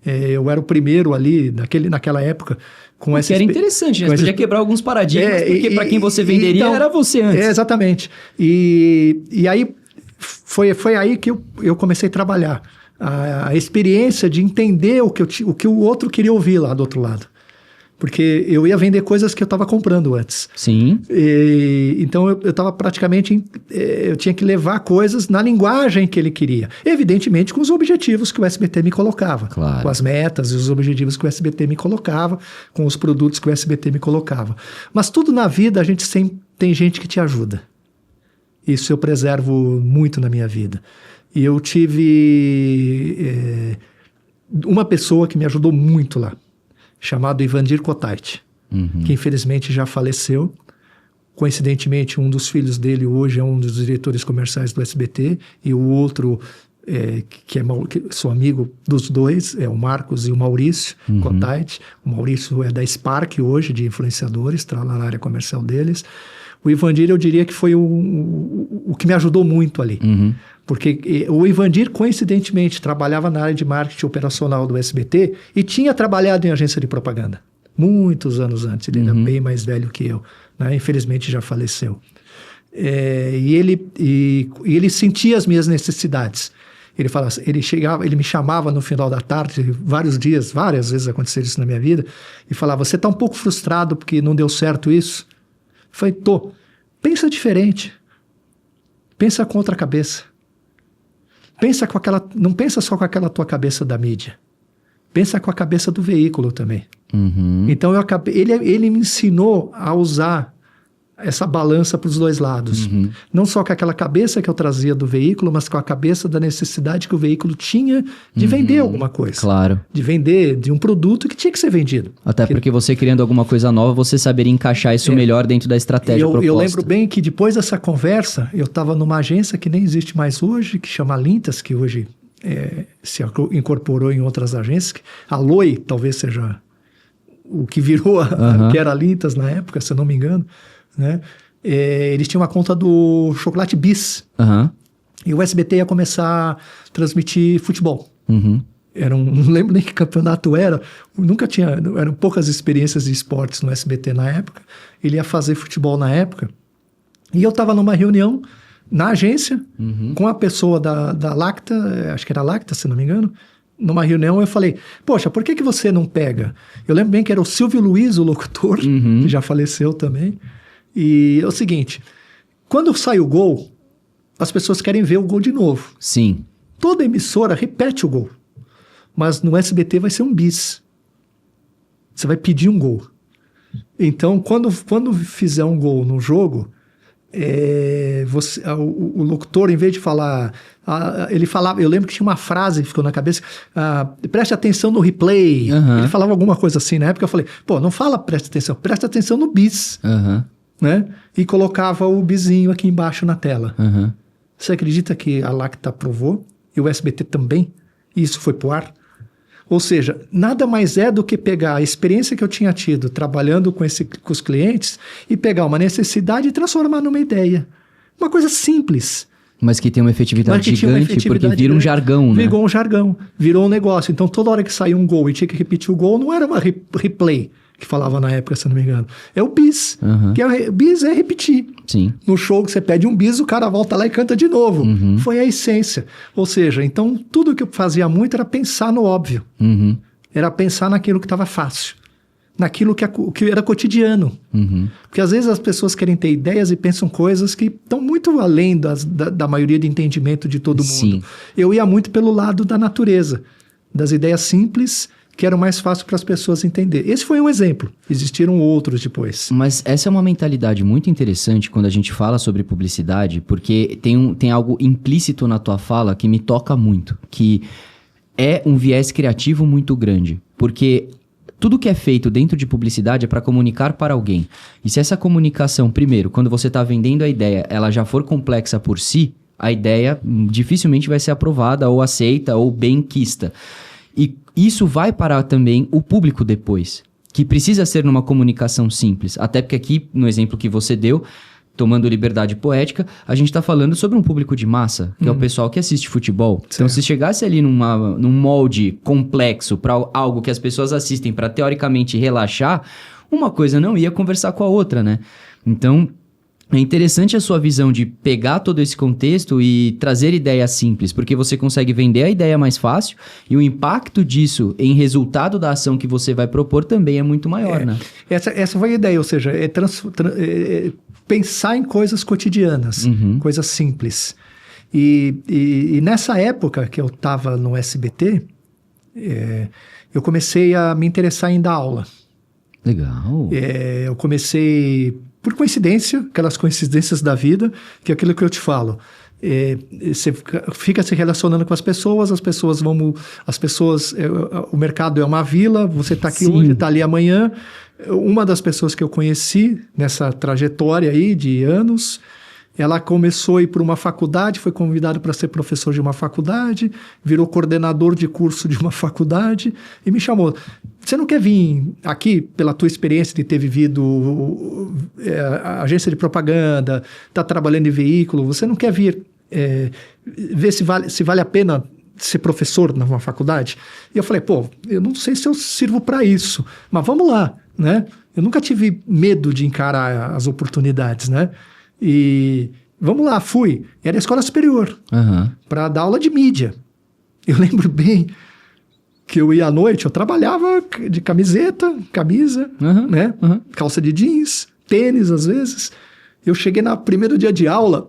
Eu era o primeiro ali, naquela época. Que era interessante, né? Você podia quebrar alguns paradigmas, porque para quem você venderia então, era você antes. Exatamente. E aí, foi aí que eu comecei a trabalhar. A experiência de entender o que o outro queria ouvir lá do outro lado. Porque eu ia vender coisas que eu estava comprando antes. Sim. Então, eu estava praticamente... eu tinha que levar coisas na linguagem que ele queria. Evidentemente, com os objetivos que o SBT me colocava. Claro. Com as metas e os objetivos que o SBT me colocava, com os produtos que o SBT me colocava. Mas tudo na vida, a gente sempre tem gente que te ajuda. Isso eu preservo muito na minha vida. E eu tive uma pessoa que me ajudou muito lá, chamado Ivandir Kotait, que infelizmente já faleceu. Coincidentemente, um dos filhos dele hoje é um dos diretores comerciais do SBT e o outro que sou amigo dos dois, o Marcos e o Maurício Cotait. O Maurício é da Spark hoje, de influenciadores, está lá na área comercial deles. O Ivandir, eu diria que foi o que me ajudou muito ali. Porque o Ivandir, coincidentemente, trabalhava na área de marketing operacional do SBT e tinha trabalhado em agência de propaganda. Muitos anos antes. Ele era bem mais velho que eu. Né? Infelizmente, já faleceu. E ele sentia as minhas necessidades. Ele me chamava no final da tarde, várias vezes aconteceu isso na minha vida, e falava, você está um pouco frustrado porque não deu certo isso? Eu falei, tô. Pensa diferente. Pensa com outra cabeça. Não pensa só com aquela tua cabeça da mídia. Pensa com a cabeça do veículo também. Então ele me ensinou a usar essa balança para os dois lados. Não só com aquela cabeça que eu trazia do veículo, mas com a cabeça da necessidade que o veículo tinha de vender alguma coisa. Claro. De vender de um produto que tinha que ser vendido. Até porque você criando alguma coisa nova, você saberia encaixar isso melhor dentro da estratégia proposta. Eu lembro bem que depois dessa conversa, eu estava numa agência que nem existe mais hoje, que chama Lintas, que hoje se incorporou em outras agências. A Loi talvez seja o que virou, que era a Lintas na época, se eu não me engano. Né? Eles tinham uma conta do Chocolate Bis. E o SBT ia começar a transmitir futebol. Não lembro nem que campeonato era. Eram poucas experiências de esportes no SBT na época. Ele ia fazer futebol na época. E eu estava numa reunião na agência com a pessoa da Lacta, acho que era Lacta, se não me engano. Numa reunião eu falei, poxa, por que você não pega? Eu lembro bem que era o Silvio Luiz, o locutor, que já faleceu também. E é o seguinte, quando sai o gol, as pessoas querem ver o gol de novo. Sim. Toda emissora repete o gol. Mas no SBT vai ser um bis. Você vai pedir um gol. Então, quando fizer um gol no jogo, o locutor, em vez de falar... ele falava, eu lembro que tinha uma frase que ficou na cabeça, preste atenção no replay. Ele falava alguma coisa assim. Na época eu falei, não fala preste atenção no bis. Né? E colocava o bizinho aqui embaixo na tela. Você acredita que a Lacta aprovou? E o SBT também? E isso foi pro ar? Ou seja, nada mais é do que pegar a experiência que eu tinha tido trabalhando com os clientes e pegar uma necessidade e transformar numa ideia. Uma coisa simples. Mas que tem uma efetividade gigante, porque vira um jargão, né? Virou um jargão, virou um negócio. Então, toda hora que saía um gol e tinha que repetir o gol, não era uma replay, que falava na época, se não me engano. É o bis. Bis é repetir. Sim. No show que você pede um bis, o cara volta lá e canta de novo. Foi a essência. Ou seja, então tudo que eu fazia muito era pensar no óbvio. Era pensar naquilo que estava fácil. Naquilo que era cotidiano. Porque às vezes as pessoas querem ter ideias e pensam coisas que estão muito além da maioria de entendimento de todo mundo. Sim. Eu ia muito pelo lado da natureza. Das ideias simples que eram mais fáceis para as pessoas entender. Esse foi um exemplo. Existiram outros depois. Mas essa é uma mentalidade muito interessante quando a gente fala sobre publicidade, porque tem algo implícito na tua fala que me toca muito, que é um viés criativo muito grande. Porque tudo que é feito dentro de publicidade é para comunicar para alguém. E se essa comunicação, primeiro, quando você está vendendo a ideia, ela já for complexa por si, a ideia dificilmente vai ser aprovada ou aceita ou bem-quista. E isso vai para também o público depois, que precisa ser numa comunicação simples. Até porque aqui, no exemplo que você deu, tomando liberdade poética, a gente está falando sobre um público de massa, que é o pessoal que assiste futebol. Certo. Então, se chegasse ali num molde complexo para algo que as pessoas assistem para teoricamente relaxar, uma coisa não ia conversar com a outra, né? Então, é interessante a sua visão de pegar todo esse contexto e trazer ideias simples, porque você consegue vender a ideia mais fácil e o impacto disso em resultado da ação que você vai propor também é muito maior, né? Essa foi a ideia, ou seja, pensar em coisas cotidianas, coisas simples. E nessa época que eu estava no SBT, eu comecei a me interessar em dar aula. Legal. Eu comecei... Por coincidência, aquelas coincidências da vida, que é aquilo que eu te falo. Você fica se relacionando com as pessoas o mercado é uma vila, você está aqui hoje, está ali amanhã. Uma das pessoas que eu conheci nessa trajetória aí de anos, Ela começou a ir para uma faculdade, foi convidada para ser professor de uma faculdade, virou coordenador de curso de uma faculdade e me chamou. Você não quer vir aqui, pela tua experiência de ter vivido agência de propaganda, tá trabalhando em veículo, você não quer vir ver se vale a pena ser professor numa faculdade? E eu falei, eu não sei se eu sirvo para isso, mas vamos lá, né? Eu nunca tive medo de encarar as oportunidades, né? E vamos lá, fui. Era a escola superior, para dar aula de mídia. Eu lembro bem que eu ia à noite, eu trabalhava de camiseta, camisa, né? Calça de jeans, tênis às vezes. Eu cheguei no primeiro dia de aula,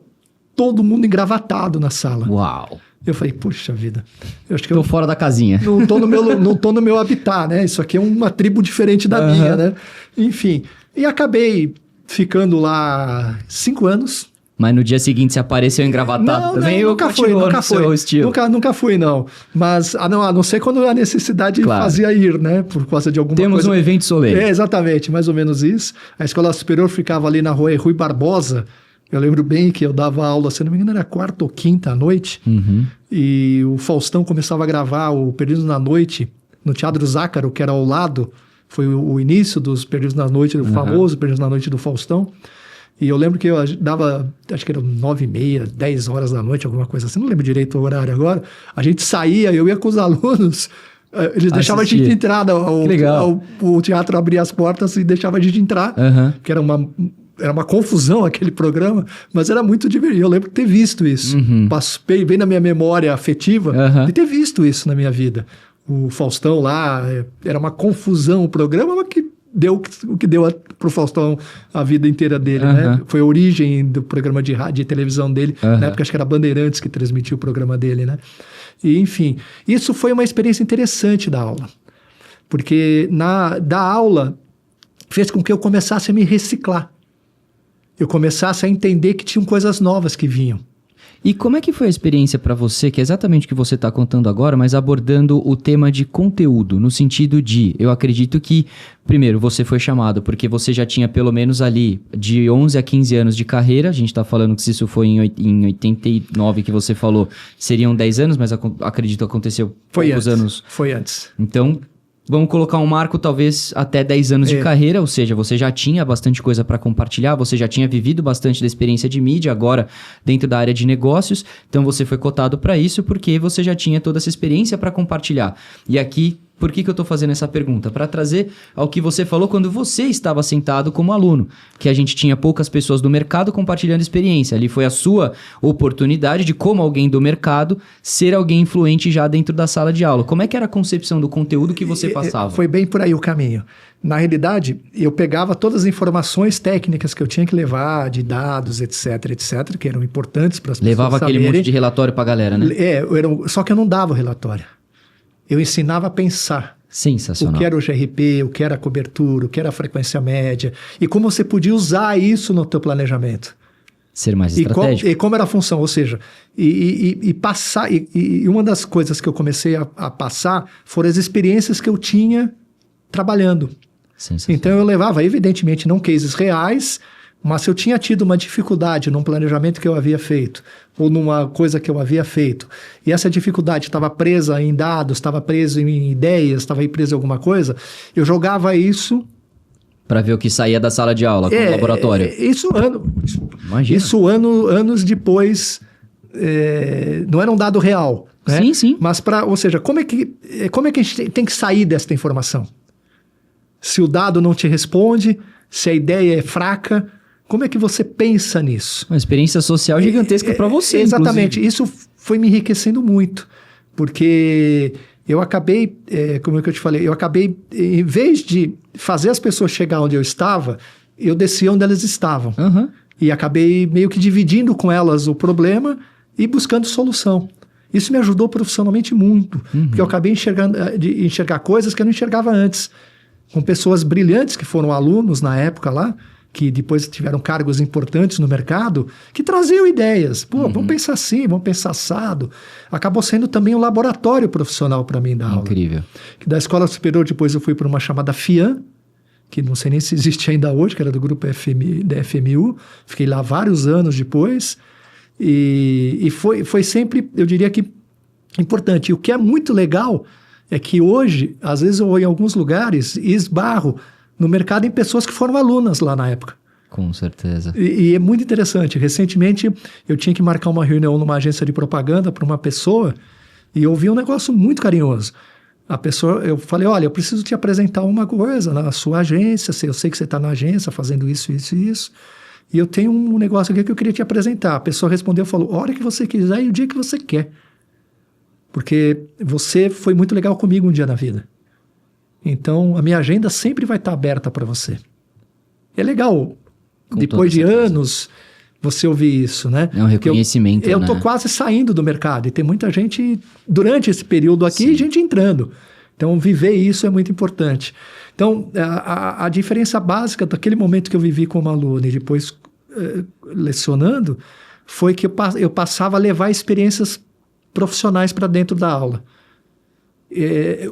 todo mundo engravatado na sala. Uau! Eu falei, puxa vida, eu acho que Tô fora da casinha. Não tô no meu habitat, né? Isso aqui é uma tribo diferente da minha, né? Enfim, e acabei ficando lá 5 anos. Mas no dia seguinte você apareceu engravatado também? Nunca fui, não. Mas, a não ser quando a necessidade fazia ir, né? Por causa de alguma coisa. Temos um evento solene. Exatamente, mais ou menos isso. A escola superior ficava ali na rua Rui Barbosa. Eu lembro bem que eu dava aula, se não me engano, era 4ª ou 5ª à noite. E o Faustão começava a gravar o Perdidos na Noite no Teatro Zácaro, que era ao lado. Foi o início dos Perdidos na Noite, do famoso Perdidos na Noite do Faustão. E eu lembro que eu dava, acho que era 9h30, 10 horas da noite, alguma coisa assim, não lembro direito o horário agora. A gente saía, eu ia com os alunos, eles deixavam a gente entrar, o teatro abria as portas e deixava a gente entrar, que era uma confusão aquele programa, mas era muito divertido. Eu lembro de ter visto isso. Passei bem na minha memória afetiva de ter visto isso na minha vida. O Faustão lá, era uma confusão o programa, mas que deu o que deu para o Faustão a vida inteira dele, né? Foi a origem do programa de rádio e televisão dele. Na época, acho que era Bandeirantes que transmitiu o programa dele, né? E, enfim, isso foi uma experiência interessante da aula. Porque da aula fez com que eu começasse a me reciclar. Eu começasse a entender que tinham coisas novas que vinham. E como é que foi a experiência para você, que é exatamente o que você está contando agora, mas abordando o tema de conteúdo, no sentido de, eu acredito que, primeiro, você foi chamado porque você já tinha pelo menos ali de 11 a 15 anos de carreira, a gente está falando que se isso foi em 89 que você falou, seriam 10 anos, mas acredito que aconteceu poucos anos. Foi antes. Então, vamos colocar um marco talvez até 10 anos de carreira, ou seja, você já tinha bastante coisa para compartilhar, você já tinha vivido bastante da experiência de mídia, agora dentro da área de negócios, então você foi cotado para isso porque você já tinha toda essa experiência para compartilhar. E aqui, por que eu estou fazendo essa pergunta? Para trazer ao que você falou quando você estava sentado como aluno, que a gente tinha poucas pessoas do mercado compartilhando experiência. Ali foi a sua oportunidade de, como alguém do mercado, ser alguém influente já dentro da sala de aula. Como é que era a concepção do conteúdo que você passava? Foi bem por aí o caminho. Na realidade, eu pegava todas as informações técnicas que eu tinha que levar, de dados, etc, que eram importantes para as pessoas Levava aquele monte de relatório para a galera, né? Só que eu não dava o relatório. Eu ensinava a pensar. Sensacional. O que era o GRP, o que era a cobertura, o que era a frequência média e como você podia usar isso no teu planejamento. Ser mais estratégico. E como era a função, ou seja, passar. E uma das coisas que eu comecei a passar foram as experiências que eu tinha trabalhando. Então eu levava, evidentemente, não cases reais, mas se eu tinha tido uma dificuldade num planejamento que eu havia feito, ou numa coisa que eu havia feito, e essa dificuldade estava presa em dados, estava presa em ideias, estava presa em alguma coisa, eu jogava isso... Para ver o que saía da sala de aula, como laboratório. Anos depois, não era um dado real. Né? Sim, sim. Mas, ou seja, como é que a gente tem que sair desta informação? Se o dado não te responde, se a ideia é fraca... Como é que você pensa nisso? Uma experiência social gigantesca para você, exatamente. Inclusive. Isso foi me enriquecendo muito. Porque eu acabei, como é que eu te falei? Eu acabei, em vez de fazer as pessoas chegar onde eu estava, eu descia onde elas estavam. E acabei meio que dividindo com elas o problema e buscando solução. Isso me ajudou profissionalmente muito. Porque eu acabei de enxergar coisas que eu não enxergava antes. Com pessoas brilhantes que foram alunos na época lá, que depois tiveram cargos importantes no mercado, que traziam ideias. Vamos pensar assim, vamos pensar assado. Acabou sendo também um laboratório profissional para mim da aula. Incrível. Da escola superior, depois eu fui para uma chamada FIAN, que não sei nem se existe ainda hoje, que era do grupo da FMU. Fiquei lá vários anos depois. E foi sempre, eu diria que, importante. E o que é muito legal é que hoje, às vezes eu vou em alguns lugares e esbarro no mercado em pessoas que foram alunas lá na época. Com certeza. E é muito interessante. Recentemente, eu tinha que marcar uma reunião numa agência de propaganda para uma pessoa e eu ouvi um negócio muito carinhoso. A pessoa, eu falei, olha, eu preciso te apresentar uma coisa na sua agência, eu sei que você está na agência fazendo isso, isso e isso, e eu tenho um negócio aqui que eu queria te apresentar. A pessoa respondeu, falou, a hora que você quiser e o dia que você quer. Porque você foi muito legal comigo um dia na vida. Então, a minha agenda sempre vai estar aberta para você. É legal, depois de anos, você ouvir isso, né? É um reconhecimento, eu tô quase saindo do mercado e tem muita gente, durante esse período aqui, Sim. gente entrando. Então, viver isso é muito importante. Então, a diferença básica daquele momento que eu vivi como aluno e depois lecionando foi que eu passava a levar experiências profissionais para dentro da aula.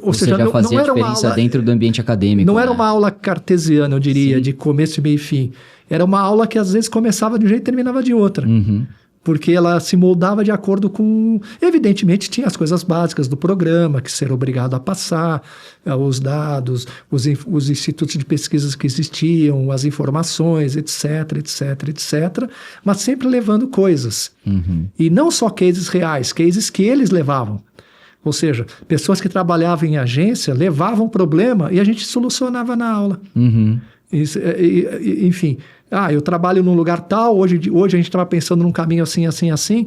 Ou seja, já fazia não diferença aula, dentro do ambiente acadêmico. Não era uma aula cartesiana, eu diria, sim, de começo, meio e fim. Era uma aula que às vezes começava de um jeito e terminava de outra. Uhum. Porque ela se moldava de acordo com... Evidentemente, tinha as coisas básicas do programa, que ser obrigado a passar, os dados, os institutos de pesquisas que existiam, as informações, etc, etc, etc. Mas sempre levando coisas. Uhum. E não só cases reais, cases que eles levavam. Ou seja, pessoas que trabalhavam em agência levavam problema e a gente solucionava na aula. Uhum. Enfim, eu trabalho num lugar tal, hoje a gente estava pensando num caminho assim, assim, assim.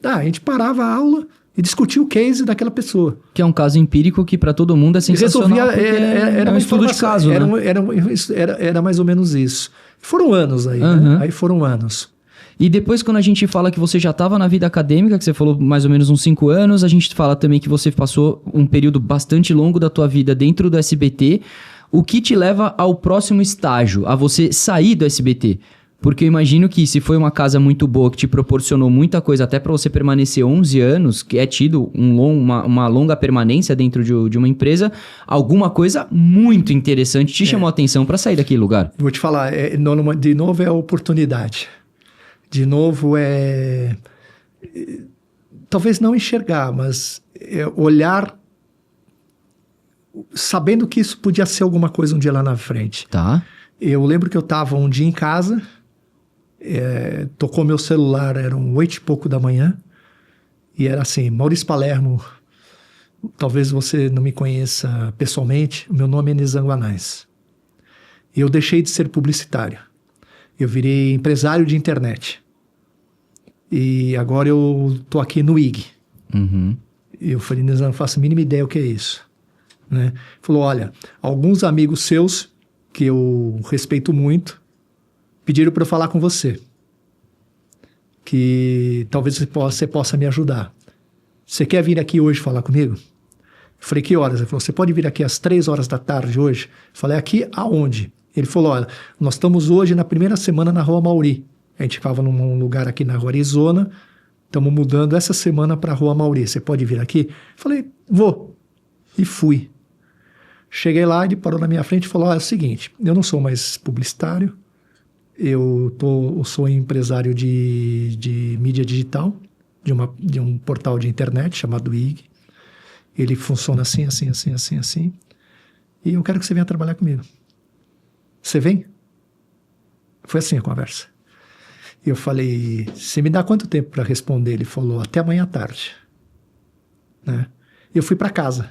A gente parava a aula e discutia o case daquela pessoa. Que é um caso empírico que para todo mundo é sensacional. Era um estudo de caso, né? Era mais ou menos isso. Foram anos aí, uhum, né? Aí foram anos. E depois, quando a gente fala que você já estava na vida acadêmica, que você falou mais ou menos uns 5 anos, a gente fala também que você passou um período bastante longo da tua vida dentro do SBT. O que te leva ao próximo estágio, a você sair do SBT? Porque eu imagino que se foi uma casa muito boa, que te proporcionou muita coisa, até para você permanecer 11 anos, que é tido uma longa permanência dentro de uma empresa, alguma coisa muito interessante te chamou a atenção para sair daquele lugar. Vou te falar, de novo é a oportunidade. De novo talvez não enxergar, mas olhar sabendo que isso podia ser alguma coisa um dia lá na frente. Tá. Eu lembro que eu estava um dia em casa, tocou meu celular, eram 8 e pouco da manhã, e era assim, Maurício Palermo, talvez você não me conheça pessoalmente, o meu nome é Nizam Guanais. Eu deixei de ser publicitário. Eu virei empresário de internet. E agora eu tô aqui no IG. Uhum. Eu falei, Nizam, não faço a mínima ideia o que é isso. Né? Falou, olha, alguns amigos seus, que eu respeito muito, pediram para eu falar com você. Que talvez você possa me ajudar. Você quer vir aqui hoje falar comigo? Eu falei, que horas? Ele falou, você pode vir aqui às 3 horas da tarde hoje? Eu falei, aqui aonde? Ele falou, olha, nós estamos hoje na primeira semana na Rua Mauri. A gente ficava num lugar aqui na Rua Arizona, estamos mudando essa semana para a Rua Mauri. Você pode vir aqui? Falei, vou. E fui. Cheguei lá, ele parou na minha frente e falou, é o seguinte, eu não sou mais publicitário, eu sou empresário de mídia digital, de um portal de internet chamado IG. Ele funciona assim, assim, assim, assim, assim. E eu quero que você venha trabalhar comigo. Você vem? Foi assim a conversa. Eu falei, você me dá quanto tempo para responder? Ele falou, até amanhã à tarde. Né? Eu fui para casa.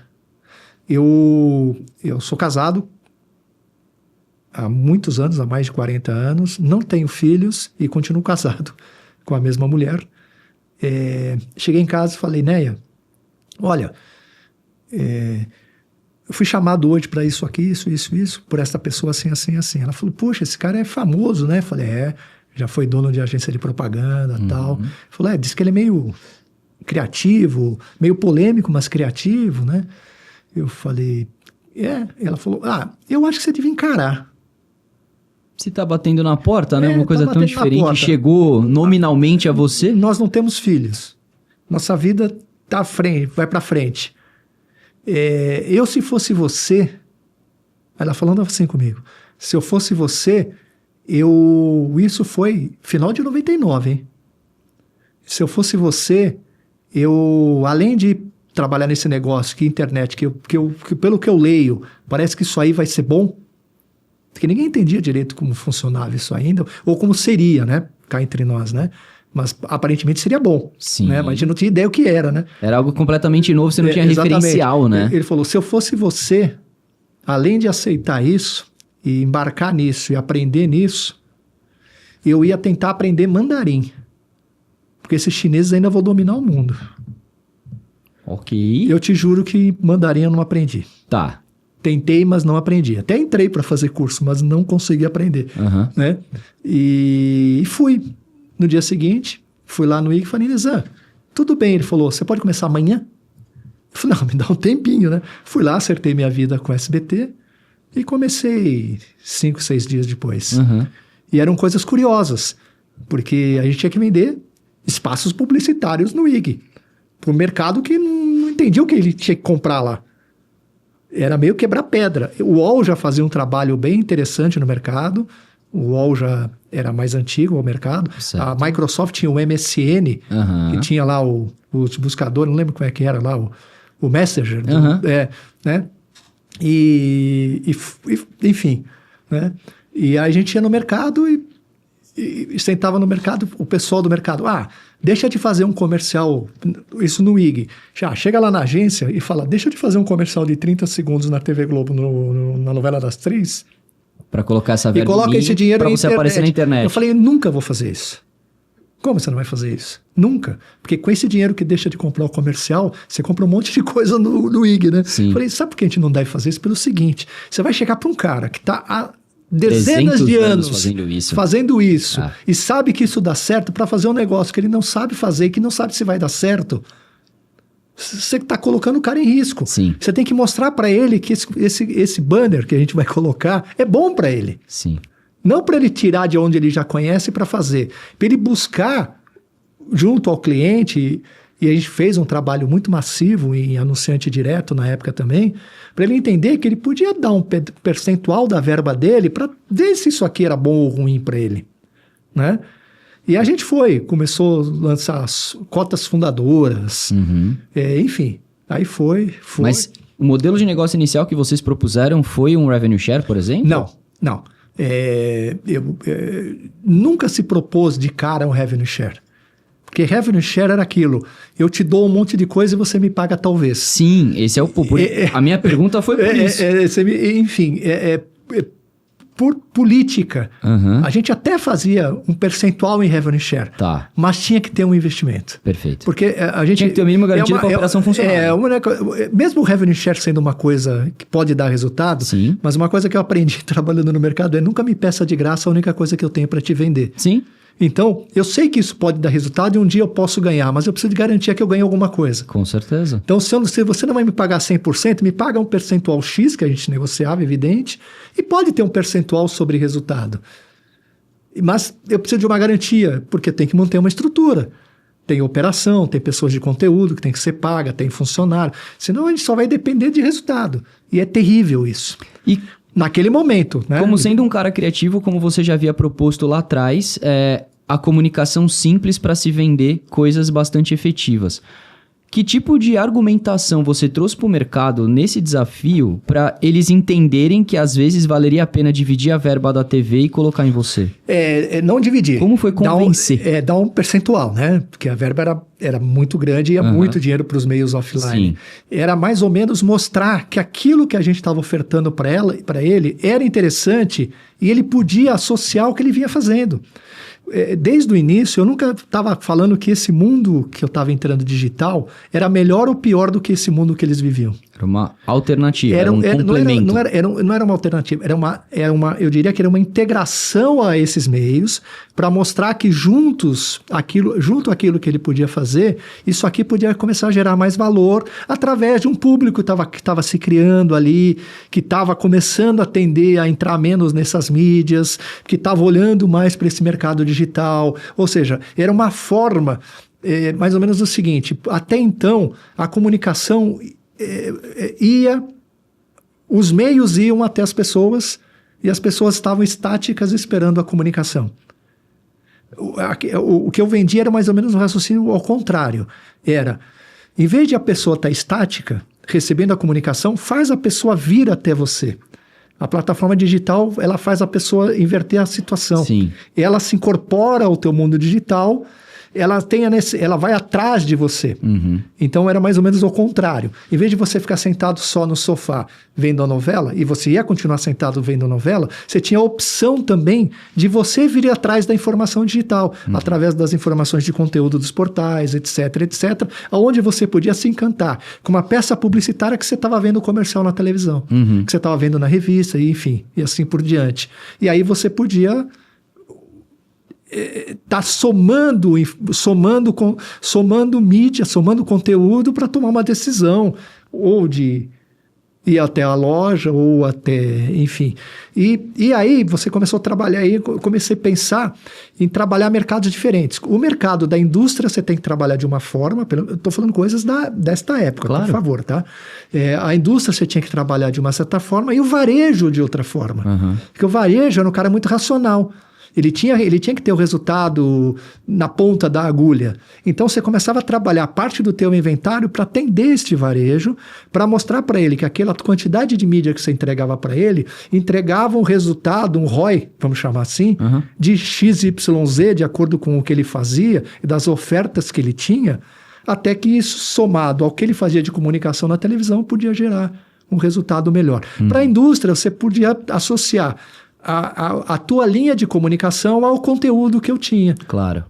Eu sou casado há muitos anos, há mais de 40 anos, não tenho filhos e continuo casado com a mesma mulher. Cheguei em casa e falei, Neia, olha, eu fui chamado hoje para isso aqui, isso, por essa pessoa assim, assim, assim. Ela falou, poxa, esse cara é famoso, né? Eu falei, já foi dono de agência de propaganda e tal. Falou, diz que ele é meio criativo, meio polêmico, mas criativo, né? Eu falei, Ela falou, eu acho que você devia encarar. Se tá batendo na porta, né? Uma coisa tá tão diferente, chegou nominalmente a você. Nós não temos filhos. Nossa vida tá à frente, vai para frente. Se fosse você... Ela falando assim comigo. se eu fosse você, isso foi final de 99, hein? Se eu fosse você, além de trabalhar nesse negócio, que internet, que pelo que eu leio, parece que isso aí vai ser bom, porque ninguém entendia direito como funcionava isso ainda, ou como seria, né? Cá entre nós, né? Mas aparentemente seria bom. Sim. Né? Mas a gente não tinha ideia o que era, né? Era algo completamente novo, você não tinha Exatamente. referencial, né? Ele falou, se eu fosse você, além de aceitar isso, e embarcar nisso, e aprender nisso, eu ia tentar aprender mandarim. Porque esses chineses ainda vão dominar o mundo. Ok. Eu te juro que mandarim eu não aprendi. Tá. Tentei, mas não aprendi. Até entrei para fazer curso, mas não consegui aprender. Uhum. Né? E fui. No dia seguinte, fui lá no IG e falei, Nizam, tudo bem. Ele falou, você pode começar amanhã? Eu falei, não, me dá um tempinho, né? Fui lá, acertei minha vida com o SBT e comecei 5, 6 dias depois. Uhum. E eram coisas curiosas, porque a gente tinha que vender espaços publicitários no IG, para o mercado que não entendia o que ele tinha que comprar lá. Era meio quebrar pedra. O UOL já fazia um trabalho bem interessante no mercado, o UOL já era mais antigo ao mercado. Certo. A Microsoft tinha o MSN, que tinha lá o buscador, não lembro como é que era lá, o Messenger. Né? Enfim, né? E aí a gente ia no mercado e sentava no mercado, o pessoal do mercado, deixa de fazer um comercial, isso no IG. Já chega lá na agência e fala, deixa de fazer um comercial de 30 segundos na TV Globo, na novela das 3. Para colocar essa verba e coloca esse dinheiro para você aparecer na internet. Eu falei, nunca vou fazer isso. Como você não vai fazer isso? Nunca. Porque com esse dinheiro que deixa de comprar o comercial, você compra um monte de coisa no IG, né? Sim. Eu falei, sabe por que a gente não deve fazer isso? Pelo seguinte, você vai chegar para um cara que está há dezenas de anos fazendo isso e sabe que isso dá certo para fazer um negócio que ele não sabe fazer, que não sabe se vai dar certo. Você está colocando o cara em risco. Sim. Você tem que mostrar para ele que esse banner que a gente vai colocar é bom para ele. Sim. Não para ele tirar de onde ele já conhece para fazer. Para ele buscar junto ao cliente, e a gente fez um trabalho muito massivo em anunciante direto na época também, para ele entender que ele podia dar um percentual da verba dele para ver se isso aqui era bom ou ruim para ele. Né? E a gente começou a lançar as cotas fundadoras, enfim, aí foi. Mas o modelo de negócio inicial que vocês propuseram foi um revenue share, por exemplo? Não. Nunca se propôs de cara um revenue share. Porque revenue share era aquilo, eu te dou um monte de coisa e você me paga talvez. Sim, esse é o... a minha pergunta foi por isso. Enfim, por política, a gente até fazia um percentual em revenue share, mas tinha que ter um investimento. Perfeito. Porque a gente... Tinha que ter o mínimo garantido para a operação funcionar. Mesmo o revenue share sendo uma coisa que pode dar resultado, sim, mas uma coisa que eu aprendi trabalhando no mercado é nunca me peça de graça a única coisa que eu tenho para te vender. Sim. Então, eu sei que isso pode dar resultado e um dia eu posso ganhar, mas eu preciso de garantia que eu ganhe alguma coisa. Com certeza. Então, se você não vai me pagar 100%, me paga um percentual X, que a gente negociava, evidente, e pode ter um percentual sobre resultado. Mas eu preciso de uma garantia, porque tem que manter uma estrutura. Tem operação, tem pessoas de conteúdo que tem que ser paga, tem funcionário. Senão a gente só vai depender de resultado. E é terrível isso. E naquele momento, né? Como sendo um cara criativo, como você já havia proposto lá atrás, a comunicação simples para se vender coisas bastante efetivas. Que tipo de argumentação você trouxe para o mercado nesse desafio para eles entenderem que às vezes valeria a pena dividir a verba da TV e colocar em você? Não dividir. Como foi convencer? Dar um percentual, né? Porque a verba era muito grande e ia muito dinheiro para os meios offline. Sim. Era mais ou menos mostrar que aquilo que a gente estava ofertando para ele era interessante e ele podia associar o que ele vinha fazendo. Desde o início, eu nunca estava falando que esse mundo que eu estava entrando digital era melhor ou pior do que esse mundo que eles viviam. Era uma alternativa, era um complemento. Não era uma alternativa, eu diria que era uma integração a esses meios para mostrar que junto àquilo que ele podia fazer, isso aqui podia começar a gerar mais valor através de um público que estava se criando ali, que estava começando a tender a entrar menos nessas mídias, que estava olhando mais para esse mercado digital. Ou seja, era uma forma, mais ou menos o seguinte, até então a comunicação os meios iam até as pessoas e as pessoas estavam estáticas esperando a comunicação. O que eu vendia era mais ou menos um raciocínio ao contrário. Era, em vez de a pessoa estar estática, recebendo a comunicação, faz a pessoa vir até você. A plataforma digital, ela faz a pessoa inverter a situação. Sim. Ela se incorpora ao teu mundo digital, ela vai atrás de você. Uhum. Então era mais ou menos o contrário. Em vez de você ficar sentado só no sofá vendo a novela, e você ia continuar sentado vendo a novela, você tinha a opção também de você vir atrás da informação digital, através das informações de conteúdo dos portais, etc, etc, onde você podia se encantar com uma peça publicitária que você estava vendo comercial na televisão, que você estava vendo na revista, e enfim, e assim por diante. E aí você podia tá somando mídia, somando conteúdo para tomar uma decisão, ou de ir até a loja, ou até, enfim. E aí você começou a trabalhar, aí comecei a pensar em trabalhar mercados diferentes. O mercado da indústria você tem que trabalhar de uma forma, eu estou falando coisas desta época, claro, por favor, tá? A indústria você tinha que trabalhar de uma certa forma, e o varejo de outra forma. Uhum. Porque o varejo era um cara muito racional. Ele tinha que ter o resultado na ponta da agulha. Então, você começava a trabalhar parte do teu inventário para atender este varejo, para mostrar para ele que aquela quantidade de mídia que você entregava para ele, entregava um resultado, um ROI, vamos chamar assim, de XYZ, de acordo com o que ele fazia e das ofertas que ele tinha, até que isso, somado ao que ele fazia de comunicação na televisão, podia gerar um resultado melhor. Para a indústria, você podia associar a tua linha de comunicação ao conteúdo que eu tinha. Claro.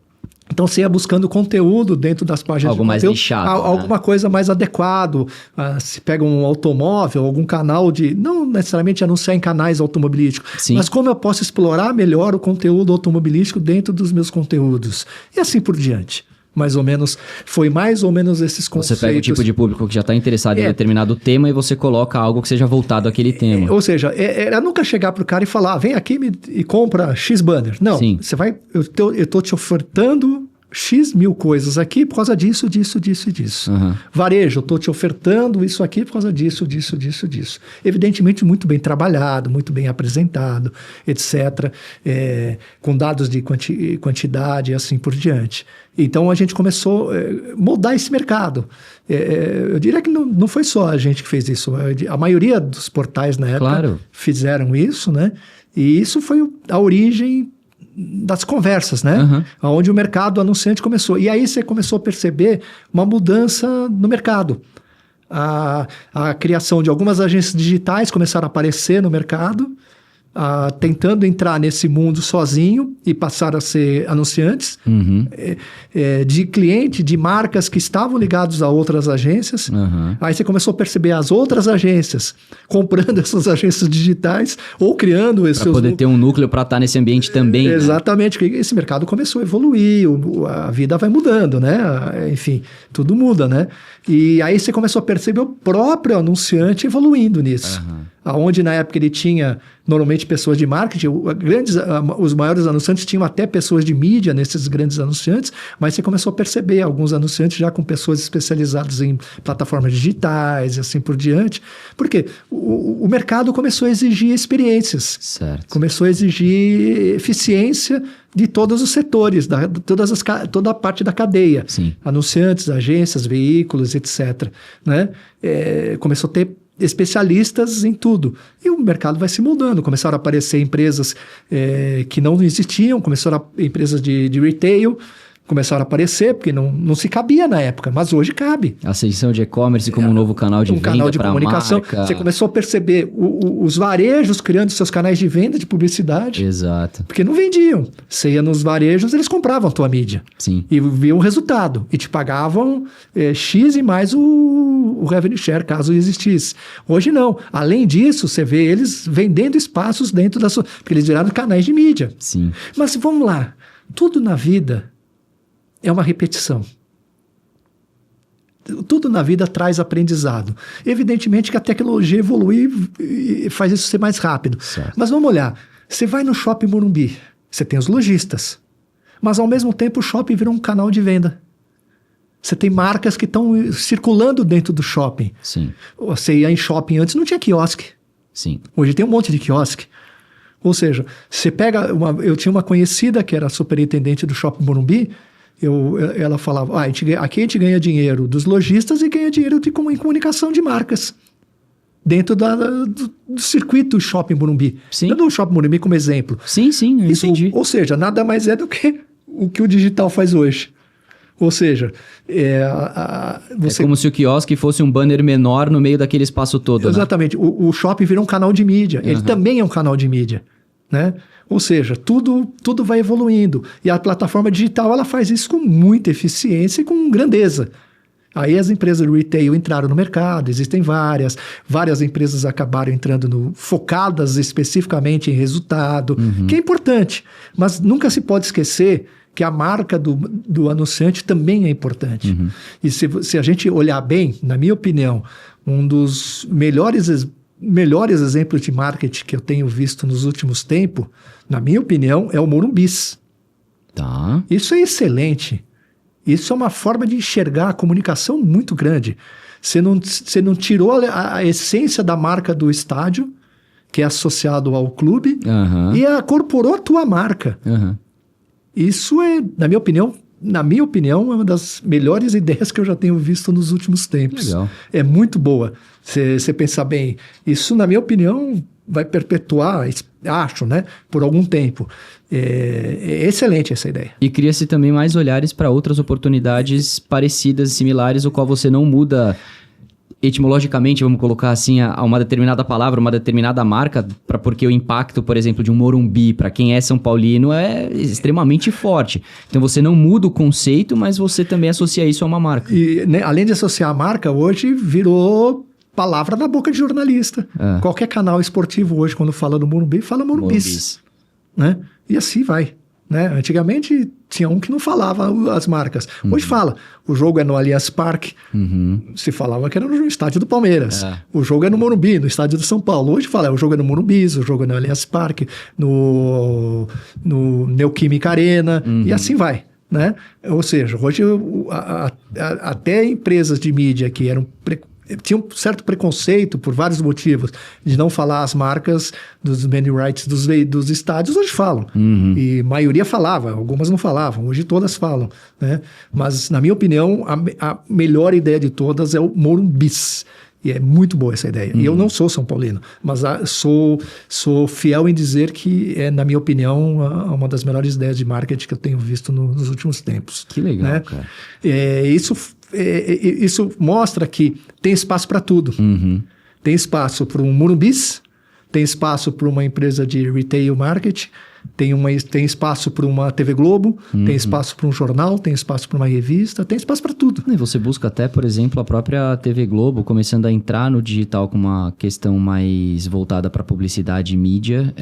Então, você ia buscando conteúdo dentro das páginas algo de mais conteúdo, lixado, alguma coisa mais adequado. Se pega um automóvel, algum canal não necessariamente anunciar em canais automobilísticos, Sim, mas como eu posso explorar melhor o conteúdo automobilístico dentro dos meus conteúdos. E assim por diante. Foi mais ou menos esses conceitos. Você pega o tipo de público que já está interessado em determinado tema e você coloca algo que seja voltado àquele tema. Ou seja, era nunca chegar para o cara e falar, vem aqui e compra X banner. Não, Sim. você vai, eu estou te ofertando X mil coisas aqui por causa disso, disso, disso e disso. Varejo, eu estou te ofertando isso aqui por causa disso, disso, disso, disso. Evidentemente, muito bem trabalhado, muito bem apresentado, etc. Com dados de quantidade e assim por diante. Então, a gente começou a moldar esse mercado. Eu diria que não foi só a gente que fez isso. A maioria dos portais na época fizeram isso, né? E isso foi a origem das conversas, né? Onde o mercado anunciante começou. E aí você começou a perceber uma mudança no mercado. A criação de algumas agências digitais começaram a aparecer no mercado, tentando entrar nesse mundo sozinho e passar a ser anunciantes, de cliente, de marcas que estavam ligados a outras agências. Aí você começou a perceber as outras agências comprando essas agências digitais ou criando esses... Para poder ter um núcleo para estar nesse ambiente também. Exatamente, porque esse mercado começou a evoluir, a vida vai mudando, né? Enfim, tudo muda, né? E aí você começou a perceber o próprio anunciante evoluindo nisso. Onde na época ele tinha normalmente pessoas de marketing, os maiores anunciantes tinham até pessoas de mídia nesses grandes anunciantes, mas você começou a perceber alguns anunciantes já com pessoas especializadas em plataformas digitais e assim por diante. Por quê? O mercado começou a exigir experiências, certo. Começou a exigir eficiência de todos os setores, toda a parte da cadeia. Sim. Anunciantes, agências, veículos, etc. Né? Começou a ter especialistas em tudo. E o mercado vai se mudando. Começaram a aparecer empresas que não existiam, empresas de retail, começaram a aparecer, porque não se cabia na época, mas hoje cabe. A ascensão de e-commerce como um novo canal de venda canal de comunicação. Marca. Você começou a perceber os varejos criando seus canais de venda, de publicidade. Exato. Porque não vendiam. Você ia nos varejos, eles compravam a tua mídia. Sim. E viam o resultado. E te pagavam X e mais o revenue share, caso existisse. Hoje não. Além disso, você vê eles vendendo espaços dentro da sua... Porque eles viraram canais de mídia. Sim. Mas vamos lá. Tudo na vida é uma repetição. Tudo na vida traz aprendizado. Evidentemente que a tecnologia evolui e faz isso ser mais rápido. Certo. Mas vamos olhar. Você vai no Shopping Morumbi, você tem os lojistas, mas ao mesmo tempo o shopping virou um canal de venda. Você tem marcas que estão circulando dentro do shopping. Sim. Você ia em shopping antes, não tinha quiosque. Sim. Hoje tem um monte de quiosque. Ou seja, você pega eu tinha uma conhecida que era superintendente do Shopping Morumbi, ela falava, aqui a gente ganha dinheiro dos lojistas e ganha dinheiro em comunicação de marcas. Dentro do circuito Shopping Morumbi. Sim. Dando o Shopping Morumbi como exemplo. Sim, eu entendi. Ou seja, nada mais é do que o que o digital faz hoje. Ou seja, é como se o quiosque fosse um banner menor no meio daquele espaço todo. Exatamente. Né? O shopping virou um canal de mídia. Ele também é um canal de mídia. Né? Ou seja, tudo vai evoluindo. E a plataforma digital ela faz isso com muita eficiência e com grandeza. Aí as empresas de retail entraram no mercado, existem várias empresas acabaram entrando focadas especificamente em resultado, que é importante, mas nunca se pode esquecer que a marca do anunciante também é importante. E se a gente olhar bem, na minha opinião, um dos melhores exemplos de marketing que eu tenho visto nos últimos tempos, na minha opinião, é o Morumbis. Tá. Isso é excelente. Isso é uma forma de enxergar a comunicação muito grande. Você não tirou a essência da marca do estádio, que é associado ao clube, e incorporou a tua marca. Isso é, na minha opinião, é uma das melhores ideias que eu já tenho visto nos últimos tempos. Legal. É muito boa. Você pensar bem, isso, na minha opinião, vai perpetuar, acho, né, por algum tempo. É excelente essa ideia. E cria-se também mais olhares para outras oportunidades parecidas, similares, o qual você não muda etimologicamente, vamos colocar assim, a uma determinada palavra, uma determinada marca, porque o impacto, por exemplo, de um Morumbi, para quem é São Paulino, é extremamente forte. Então você não muda o conceito, mas você também associa isso a uma marca. E, né, além de associar a marca, hoje virou palavra na boca de jornalista. Qualquer canal esportivo hoje, quando fala do Morumbi, fala Morumbis. Né? E assim vai. Né? Antigamente tinha um que não falava as marcas. Hoje fala. O jogo é no Allianz Parque. Se falava que era no estádio do Palmeiras. O jogo é no Morumbi, no estádio do São Paulo. Hoje fala, o jogo é no Morumbi, o jogo é no Allianz Parque, no Neoquímica Arena, e assim vai. Né? Ou seja, hoje até empresas de mídia que tinha um certo preconceito, por vários motivos, de não falar as marcas dos naming rights dos estádios, hoje falam. E a maioria falava, algumas não falavam, hoje todas falam. Né? Mas, na minha opinião, a melhor ideia de todas é o Morumbis. E é muito boa essa ideia. E eu não sou São Paulino, mas sou fiel em dizer que é, na minha opinião, uma das melhores ideias de marketing que eu tenho visto nos últimos tempos. Que legal, né? Cara. Isso mostra que tem espaço para tudo. Tem espaço para um Morumbis, tem espaço para uma empresa de retail marketing, tem espaço para uma TV Globo, tem espaço para um jornal, tem espaço para uma revista, tem espaço para tudo. E você busca até, por exemplo, a própria TV Globo começando a entrar no digital com uma questão mais voltada para publicidade e mídia.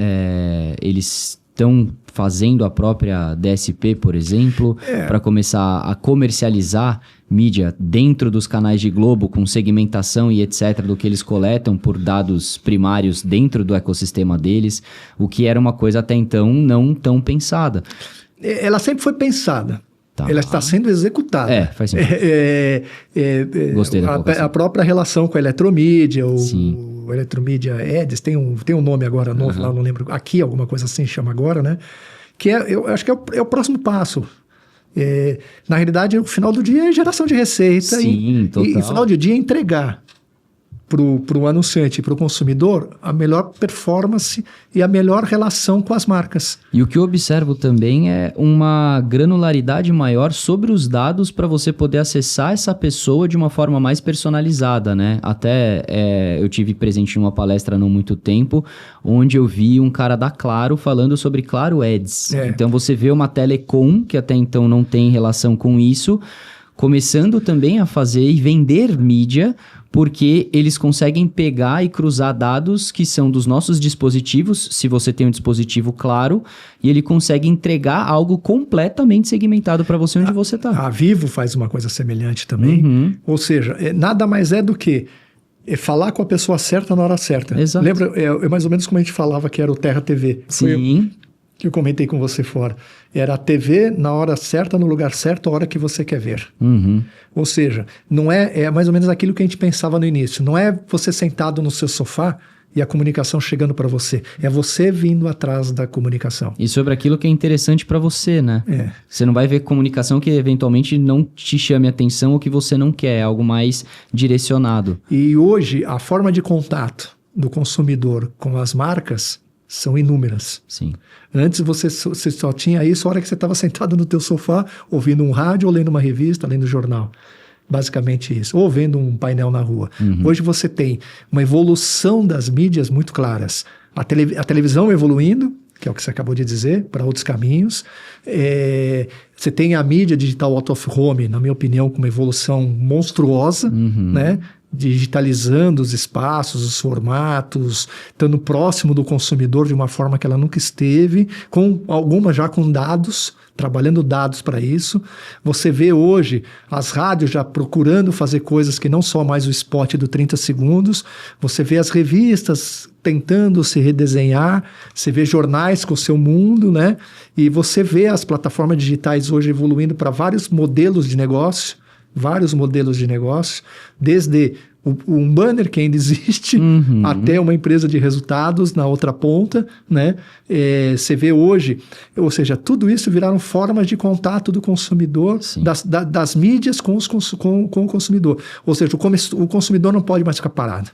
Eles estão fazendo a própria DSP, por exemplo, para começar a comercializar mídia dentro dos canais de Globo, com segmentação e etc., do que eles coletam por dados primários dentro do ecossistema deles, o que era uma coisa até então não tão pensada. Ela sempre foi pensada. Tá. Ela está sendo executada. Faz sentido. Gostei da colocação. A própria relação com a Eletromídia, o Eletromídia Eds, tem um nome agora novo, lá não lembro, aqui alguma coisa assim chama agora, né? Que eu acho que é o próximo passo. Na realidade, o final do dia é geração de receita. Sim, total. E o final do dia é entregar para o anunciante e para o consumidor a melhor performance e a melhor relação com as marcas. E o que eu observo também é uma granularidade maior sobre os dados para você poder acessar essa pessoa de uma forma mais personalizada, né? Até eu tive presente em uma palestra há não muito tempo, onde eu vi um cara da Claro falando sobre Claro Ads. Então você vê uma telecom, que até então não tem relação com isso, começando também a fazer e vender mídia, porque eles conseguem pegar e cruzar dados que são dos nossos dispositivos, se você tem um dispositivo Claro, e ele consegue entregar algo completamente segmentado para você onde você está. A Vivo faz uma coisa semelhante também, ou seja, nada mais é do que falar com a pessoa certa na hora certa. Exato. Lembra, é mais ou menos como a gente falava que era o Terra TV. Sim. Que eu comentei com você fora. Era a TV na hora certa, no lugar certo, a hora que você quer ver. Ou seja, não é mais ou menos aquilo que a gente pensava no início. Não é você sentado no seu sofá e a comunicação chegando para você. É você vindo atrás da comunicação. E sobre aquilo que é interessante para você, né? Você não vai ver comunicação que eventualmente não te chame a atenção ou que você não quer, é algo mais direcionado. E hoje, a forma de contato do consumidor com as marcas são inúmeras. Sim. Antes você só tinha isso a hora que você estava sentado no teu sofá, ouvindo um rádio, ou lendo uma revista, lendo um jornal. Basicamente isso. Ou vendo um painel na rua. Hoje você tem uma evolução das mídias muito claras. A televisão evoluindo, que é o que você acabou de dizer, para outros caminhos. Você tem a mídia digital out of home, na minha opinião, com uma evolução monstruosa, né? Digitalizando os espaços, os formatos, estando próximo do consumidor de uma forma que ela nunca esteve, com algumas já com dados, trabalhando dados para isso. Você vê hoje as rádios já procurando fazer coisas que não só mais o spot do 30 segundos, você vê as revistas tentando se redesenhar, você vê jornais com o seu mundo, né? E você vê as plataformas digitais hoje evoluindo para vários modelos de negócio, desde um banner que ainda existe, até uma empresa de resultados na outra ponta, né? Você vê hoje, ou seja, tudo isso viraram formas de contato do consumidor, das mídias com o consumidor. Ou seja, o consumidor não pode mais ficar parado.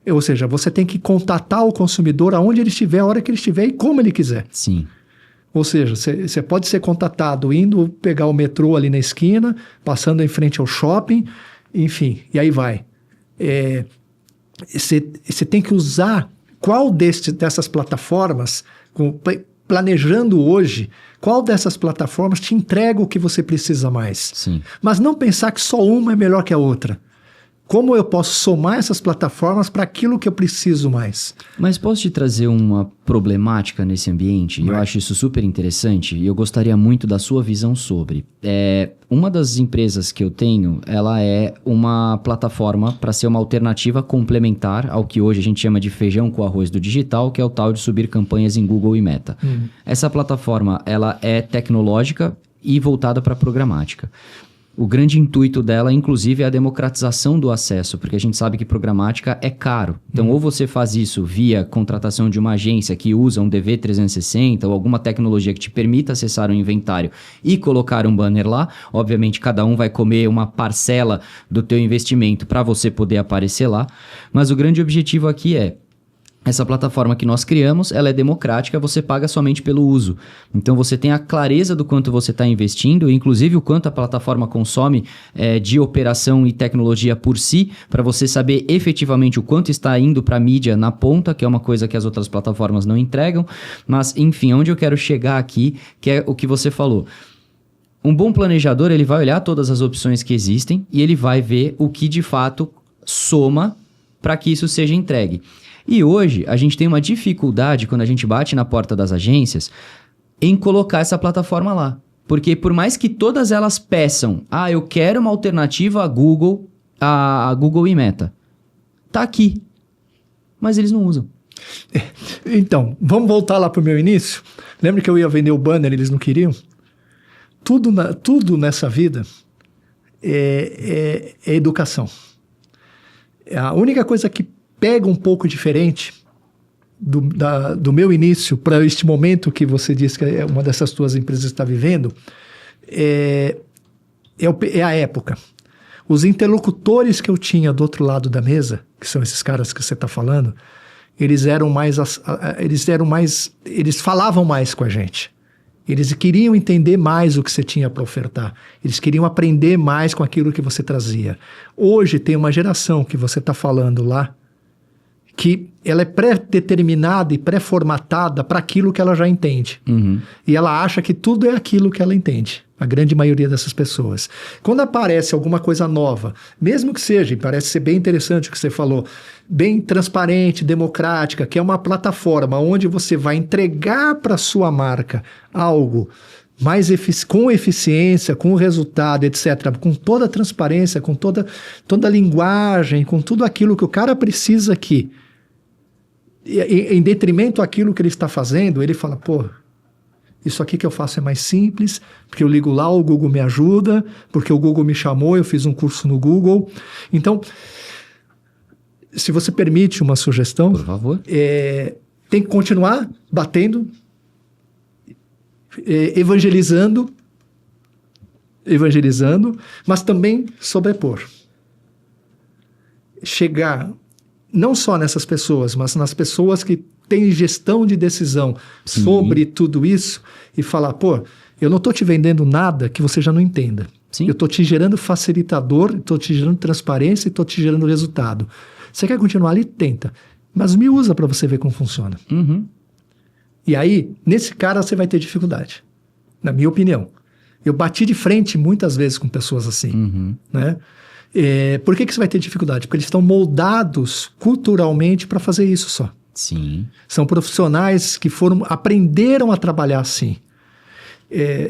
Ou seja, você tem que contatar o consumidor aonde ele estiver, a hora que ele estiver e como ele quiser. Sim. Ou seja, você pode ser contatado indo pegar o metrô ali na esquina, passando em frente ao shopping, enfim, e aí vai. Você tem que usar qual dessas plataformas, planejando hoje, qual dessas plataformas te entrega o que você precisa mais. Sim. Mas não pensar que só uma é melhor que a outra. Como eu posso somar essas plataformas para aquilo que eu preciso mais? Mas posso te trazer uma problemática nesse ambiente? Eu acho isso super interessante e eu gostaria muito da sua visão sobre. Uma das empresas que eu tenho, ela é uma plataforma para ser uma alternativa complementar ao que hoje a gente chama de feijão com arroz do digital, que é o tal de subir campanhas em Google e Meta. Essa plataforma, ela é tecnológica e voltada para programática. O grande intuito dela, inclusive, é a democratização do acesso, porque a gente sabe que programática é caro. Então, ou você faz isso via contratação de uma agência que usa um DV360 ou alguma tecnologia que te permita acessar o inventário e colocar um banner lá. Obviamente, cada um vai comer uma parcela do teu investimento para você poder aparecer lá. Mas o grande objetivo aqui é: essa plataforma que nós criamos, ela é democrática, você paga somente pelo uso. Então, você tem a clareza do quanto você está investindo, inclusive o quanto a plataforma consome de operação e tecnologia por si, para você saber efetivamente o quanto está indo para a mídia na ponta, que é uma coisa que as outras plataformas não entregam. Mas, enfim, onde eu quero chegar aqui, que é o que você falou. Um bom planejador, ele vai olhar todas as opções que existem e ele vai ver o que, de fato, soma para que isso seja entregue. E hoje, a gente tem uma dificuldade, quando a gente bate na porta das agências, em colocar essa plataforma lá. Porque por mais que todas elas peçam, eu quero uma alternativa a Google e Meta. Tá aqui. Mas eles não usam. Então, vamos voltar lá para o meu início? Lembra que eu ia vender o banner e eles não queriam? Tudo nessa vida é educação. A única coisa que pega um pouco diferente do meu início para este momento que você disse que uma dessas tuas empresas está vivendo, é a época. Os interlocutores que eu tinha do outro lado da mesa, que são esses caras que você está falando, eles falavam mais com a gente. Eles queriam entender mais o que você tinha para ofertar. Eles queriam aprender mais com aquilo que você trazia. Hoje tem uma geração que você está falando lá, que ela é pré-determinada e pré-formatada para aquilo que ela já entende. E ela acha que tudo é aquilo que ela entende. A grande maioria dessas pessoas. Quando aparece alguma coisa nova, mesmo que seja, parece ser bem interessante o que você falou, bem transparente, democrática, que é uma plataforma onde você vai entregar para a sua marca algo mais com eficiência, com resultado, etc., com toda a transparência, com toda a linguagem, com tudo aquilo que o cara precisa aqui, em detrimento daquilo que ele está fazendo, ele fala, isso aqui que eu faço é mais simples, porque eu ligo lá, o Google me ajuda, porque o Google me chamou, eu fiz um curso no Google. Então, se você permite uma sugestão, Por favor. Tem que continuar batendo, evangelizando, mas também sobrepor. Chegar não só nessas pessoas, mas nas pessoas que têm gestão de decisão sobre tudo isso e falar, pô, eu não estou te vendendo nada que você já não entenda. Sim. Eu estou te gerando facilitador, estou te gerando transparência e estou te gerando resultado. Você quer continuar ali? Tenta. Mas me usa para você ver como funciona. Uhum. E aí, nesse cara, você vai ter dificuldade. Na minha opinião. Eu bati de frente muitas vezes com pessoas assim. Né? Por que você vai ter dificuldade? Porque eles estão moldados culturalmente para fazer isso só. Sim. São profissionais que aprenderam a trabalhar assim.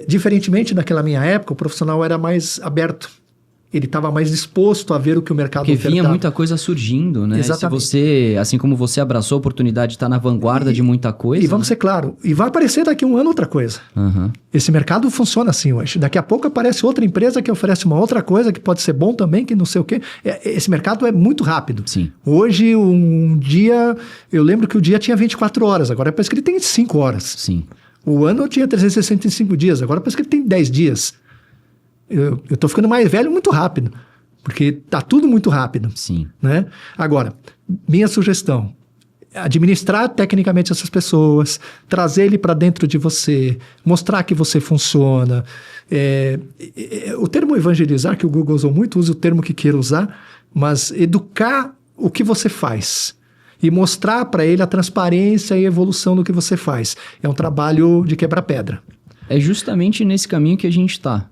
Diferentemente daquela minha época, o profissional era mais aberto. Ele estava mais disposto a ver o que o mercado Porque ofertava. vinha muita coisa surgindo, né? Exatamente. Se você, assim como você abraçou a oportunidade de estar na vanguarda de muita coisa... E vamos ser claro, e vai aparecer daqui a um ano outra coisa. Uhum. Esse mercado funciona assim hoje. Daqui a pouco aparece outra empresa que oferece uma outra coisa que pode ser bom também, que não sei o quê. Esse mercado é muito rápido. Sim. Hoje, um dia... Eu lembro que o dia tinha 24 horas, agora parece que ele tem 5 horas. Sim. O ano tinha 365 dias, agora parece que ele tem 10 dias. Eu estou ficando mais velho muito rápido, porque está tudo muito rápido. Sim. Né? Agora, minha sugestão, administrar tecnicamente essas pessoas, trazer ele para dentro de você, mostrar que você funciona. O termo evangelizar, que o Google usou muito, use o termo que queira usar, mas educar o que você faz e mostrar para ele a transparência e a evolução do que você faz. É um trabalho de quebra-pedra. É justamente nesse caminho que a gente está.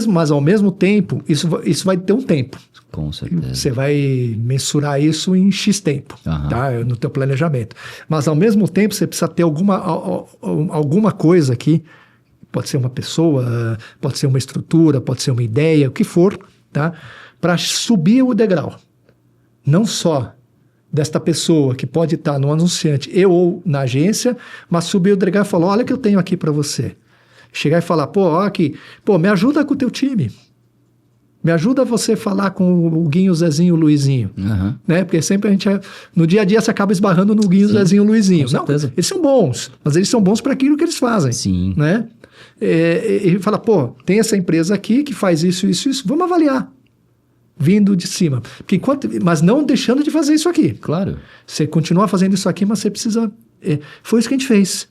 Mas ao mesmo tempo, isso vai ter um tempo. Com certeza. Você vai mensurar isso em X tempo, tá? No teu planejamento. Mas ao mesmo tempo, você precisa ter alguma coisa aqui. Pode ser uma pessoa, pode ser uma estrutura, pode ser uma ideia, o que for, tá? Para subir o degrau. Não só desta pessoa que pode estar no anunciante ou na agência, mas subir o degrau e falar, olha o que eu tenho aqui para você. Chegar e falar, me ajuda com o teu time. Me ajuda você a falar com o Guinho, o Zezinho, o Luizinho. Uhum. Né? Porque sempre no dia a dia você acaba esbarrando no Guinho, o Zezinho, o Luizinho. Com certeza. Não, eles são bons, mas eles são bons para aquilo que eles fazem. Sim. Né? E fala, tem essa empresa aqui que faz isso, vamos avaliar. Vindo de cima. Mas não deixando de fazer isso aqui. Claro. Você continua fazendo isso aqui, mas você precisa... Foi isso que a gente fez.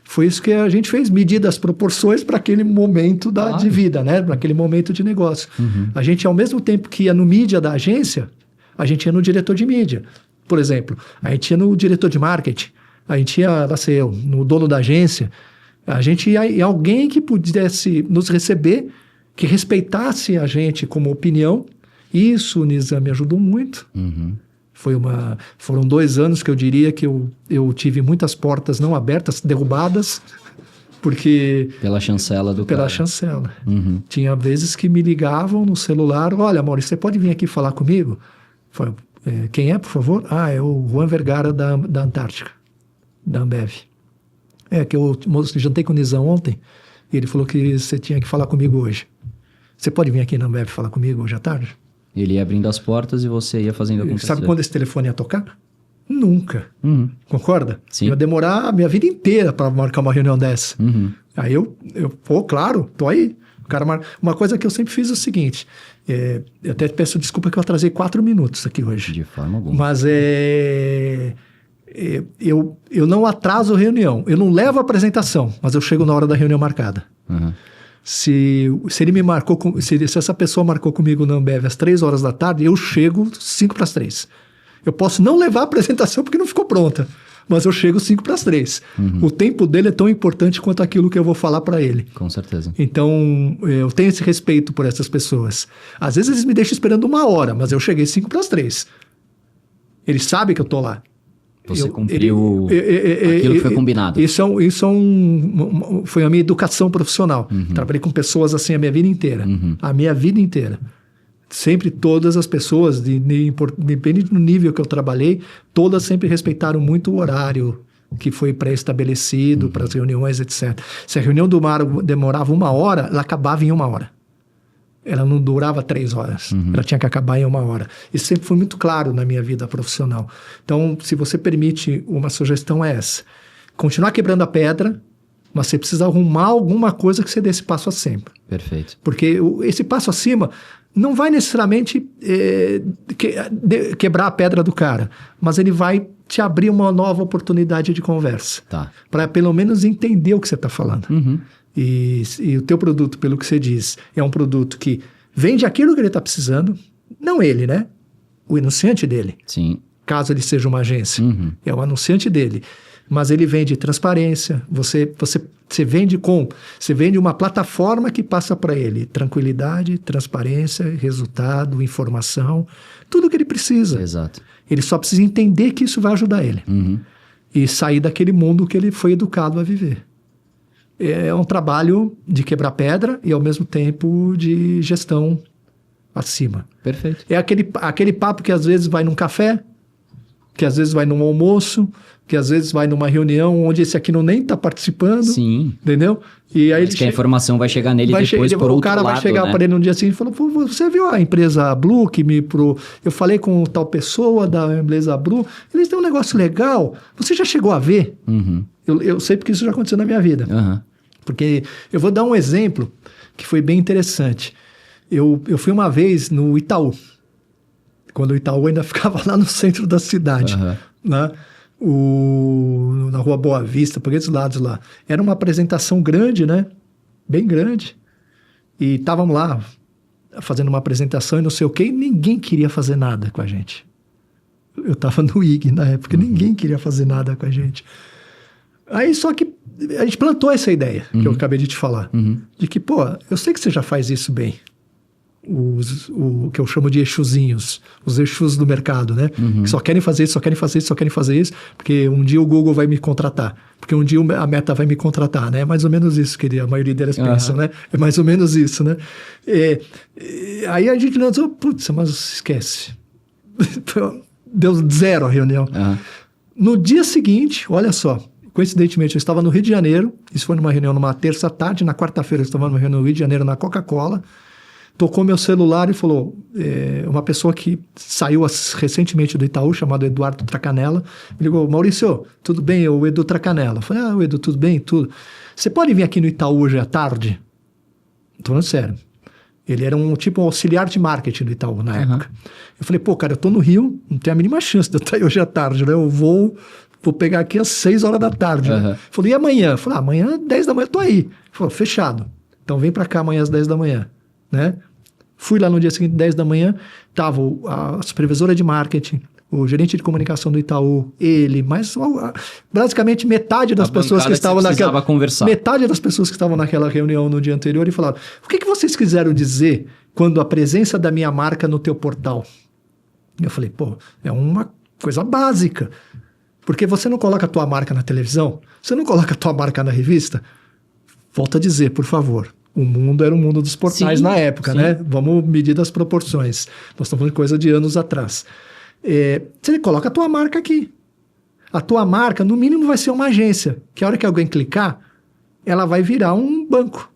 Foi isso que a gente fez, medir as proporções para aquele momento de vida, né? Para aquele momento de negócio. Uhum. A gente, ao mesmo tempo que ia no mídia da agência, a gente ia no diretor de mídia. Por exemplo, a gente ia no diretor de marketing, a gente ia, no dono da agência, a gente ia em alguém que pudesse nos receber, que respeitasse a gente como opinião. Isso, Nizam, me ajudou muito. Uhum. Foram 2 anos que eu diria que eu tive muitas portas não abertas, derrubadas, porque... Pela chancela do cara. Pela chancela. Uhum. Tinha vezes que me ligavam no celular, olha, Maurício, você pode vir aqui falar comigo? Quem é, por favor? É o Juan Vergara da Antártica, da Ambev. Que eu jantei com o Nizam ontem, e ele falou que você tinha que falar comigo hoje. Você pode vir aqui na Ambev falar comigo hoje à tarde? Ele ia abrindo as portas e você ia fazendo acontecer. Sabe quando esse telefone ia tocar? Nunca. Uhum. Concorda? Sim. Ia demorar a minha vida inteira para marcar uma reunião dessa. Uhum. Aí claro, tô aí. Uma coisa que eu sempre fiz é o seguinte, eu até peço desculpa que eu atrasei 4 minutos aqui hoje. De forma alguma. Mas eu não atraso a reunião, eu não levo a apresentação, mas eu chego na hora da reunião marcada. Uhum. Se ele me marcou, se essa pessoa marcou comigo na Ambev às 3 horas da tarde, eu chego 5 para as 3. Eu posso não levar a apresentação porque não ficou pronta, mas eu chego 5 para as 3. Uhum. O tempo dele é tão importante quanto aquilo que eu vou falar para ele. Com certeza. Então, eu tenho esse respeito por essas pessoas. Às vezes eles me deixam esperando 1 hora, mas eu cheguei 5 para as 3. Eles sabem que eu estou lá. Você cumpriu aquilo que foi combinado. Foi a minha educação profissional. Uhum. Trabalhei com pessoas assim a minha vida inteira. Uhum. A minha vida inteira. Sempre todas as pessoas, depende do nível que eu trabalhei, todas sempre respeitaram muito o horário que foi pré-estabelecido para as reuniões, etc. Se a reunião demorava 1 hora, ela acabava em 1 hora. ela não durava 3 horas. Ela tinha que acabar em 1 hora. Isso sempre foi muito claro na minha vida profissional. Então, se você permite, uma sugestão é essa. Continuar quebrando a pedra, mas você precisa arrumar alguma coisa que você dê esse passo acima. Perfeito. Porque esse passo acima não vai necessariamente quebrar a pedra do cara, mas ele vai te abrir uma nova oportunidade de conversa. Tá. Para pelo menos entender o que você está falando. E o teu produto, pelo que você diz, é um produto que vende aquilo que ele está precisando, não ele, né? O anunciante dele. Sim. Caso ele seja uma agência. É o anunciante dele. Mas ele vende transparência, você vende uma plataforma que passa para ele tranquilidade, transparência, resultado, informação, tudo o que ele precisa. Exato. Ele só precisa entender que isso vai ajudar ele. E sair daquele mundo que ele foi educado a viver. É um trabalho de quebrar pedra e, ao mesmo tempo, de gestão acima. Perfeito. É aquele papo que às vezes vai num café, que às vezes vai num almoço, que às vezes vai numa reunião onde esse aqui nem está participando. Sim. Entendeu? E aí mas que a informação vai chegar nele depois por outro lado, o cara vai chegar para ele um dia assim e falar, pô, você viu a empresa Blue que eu falei com tal pessoa da empresa Blue, eles têm um negócio legal, você já chegou a ver? Eu sei porque isso já aconteceu na minha vida. Porque eu vou dar um exemplo que foi bem interessante. Eu fui uma vez no Itaú, quando o Itaú ainda ficava lá no centro da cidade, né? Na Rua Boa Vista, por aqueles lados lá. Era uma apresentação grande, né? Bem grande. E estávamos lá fazendo uma apresentação e não sei o quê, e ninguém queria fazer nada com a gente. Eu estava no IG na época, ninguém queria fazer nada com a gente. Aí só que a gente plantou essa ideia, que eu acabei de te falar, de que, pô, eu sei que você já faz isso bem. O que eu chamo de eixozinhos, os eixos do mercado, né? Que só querem fazer isso, só querem fazer isso, só querem fazer isso, porque um dia o Google vai me contratar, porque um dia a Meta vai me contratar, né? É mais ou menos isso que a maioria delas pensam, né? É mais ou menos isso, né? Aí a gente lançou, putz, mas esquece. Deu 0 a reunião. No dia seguinte, olha só, coincidentemente, eu estava no Rio de Janeiro, isso foi numa reunião numa terça tarde, na quarta-feira eu estava numa reunião no Rio de Janeiro na Coca-Cola, tocou meu celular e falou, uma pessoa que saiu recentemente do Itaú, chamado Eduardo Tracanella, me ligou, Maurício, tudo bem? O Edu Tracanella. Eu falei, Edu, tudo bem? Tudo. Você pode vir aqui no Itaú hoje à tarde? Tô falando sério. Ele era um auxiliar de marketing do Itaú na época. Eu falei, pô, cara, eu tô no Rio, não tenho a mínima chance de eu estar aí hoje à tarde, né? Eu vou pegar aqui às 6 horas da tarde. Né? Falei, e amanhã? Eu falei, amanhã, 10 da manhã, eu tô aí. Ele falou, fechado. Então vem pra cá amanhã às 10 da manhã, né? Fui lá no dia seguinte, 10 da manhã, estava a supervisora de marketing, o gerente de comunicação do Itaú, ele, mas basicamente metade das pessoas que estavam naquela... conversar. Metade das pessoas que estavam naquela reunião no dia anterior e falaram, o que vocês quiseram dizer quando a presença da minha marca no teu portal? Eu falei, pô, é uma coisa básica. Porque você não coloca a tua marca na televisão? Você não coloca a tua marca na revista? Volto a dizer, por favor. O mundo era o mundo dos portais na época, né? Vamos medir das proporções. Nós estamos falando de coisa de anos atrás. Você coloca a tua marca aqui. A tua marca, no mínimo, vai ser uma agência. Que a hora que alguém clicar, ela vai virar um banco.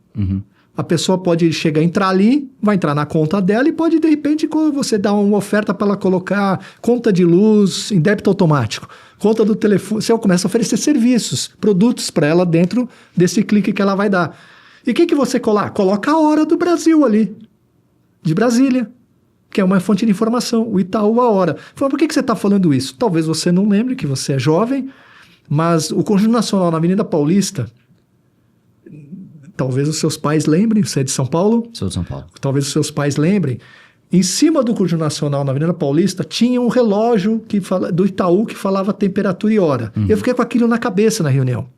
A pessoa pode entrar ali, vai entrar na conta dela e pode, de repente, você dar uma oferta para ela colocar conta de luz em débito automático, conta do telefone. Você começa a oferecer serviços, produtos para ela dentro desse clique que ela vai dar. E o que você coloca? Coloca a hora do Brasil ali, de Brasília, que é uma fonte de informação, o Itaú a hora. Fala, por que você está falando isso? Talvez você não lembre que você é jovem, mas o Conjunto Nacional na Avenida Paulista, talvez os seus pais lembrem, você é de São Paulo? Sou de São Paulo. Talvez os seus pais lembrem. Em cima do Conjunto Nacional na Avenida Paulista tinha um relógio do Itaú que falava temperatura e hora. Eu fiquei com aquilo na cabeça na reunião.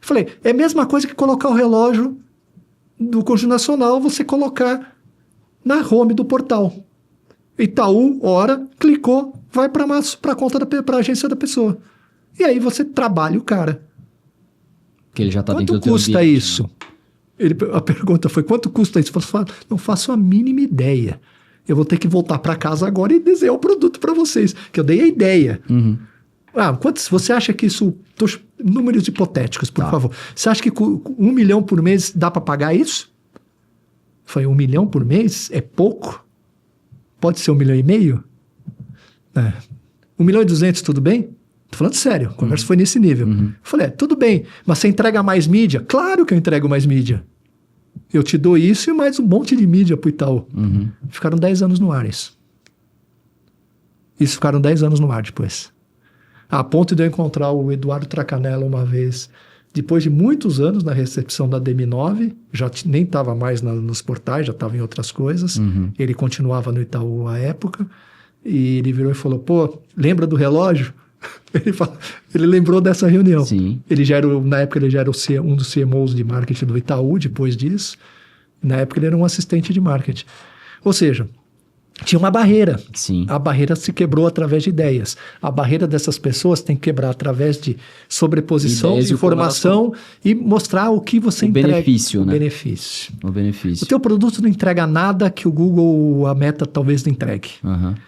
Falei, é a mesma coisa que colocar o relógio do Conjunto Nacional, você colocar na home do portal. Itaú, hora, clicou, vai para a conta para a agência da pessoa. E aí você trabalha o cara. Que ele já está dentro do teu ambiente. Quanto custa isso? Né? A pergunta foi, quanto custa isso? Eu falei, não faço a mínima ideia. Eu vou ter que voltar para casa agora e desenhar o produto para vocês, que eu dei a ideia. Quantos, você acha que isso... Números hipotéticos, por favor. Você acha que com 1 milhão por mês dá para pagar isso? Falei, 1 milhão por mês é pouco? Pode ser 1,5 milhão? 1,2 milhão, tudo bem? Tô falando sério, a conversa foi nesse nível. Falei, tudo bem, mas você entrega mais mídia? Claro que eu entrego mais mídia. Eu te dou isso e mais um monte de mídia pro Itaú. Ficaram 10 anos no ar isso. Isso ficaram 10 anos no ar depois. A ponto de eu encontrar o Eduardo Tracanella uma vez, depois de muitos anos na recepção da DM9, já nem estava mais nos portais, já estava em outras coisas. Ele continuava no Itaú à época. E ele virou e falou, pô, lembra do relógio? Ele lembrou dessa reunião. Sim. Na época ele já era um dos CMOs de marketing do Itaú, depois disso. Na época ele era um assistente de marketing. Ou seja, tinha uma barreira. Sim. A barreira se quebrou através de ideias. A barreira dessas pessoas tem que quebrar através de sobreposição, de informação e mostrar o que você entrega. Benefício, né? O benefício. O teu produto não entrega nada que o Google, a Meta, talvez não entregue.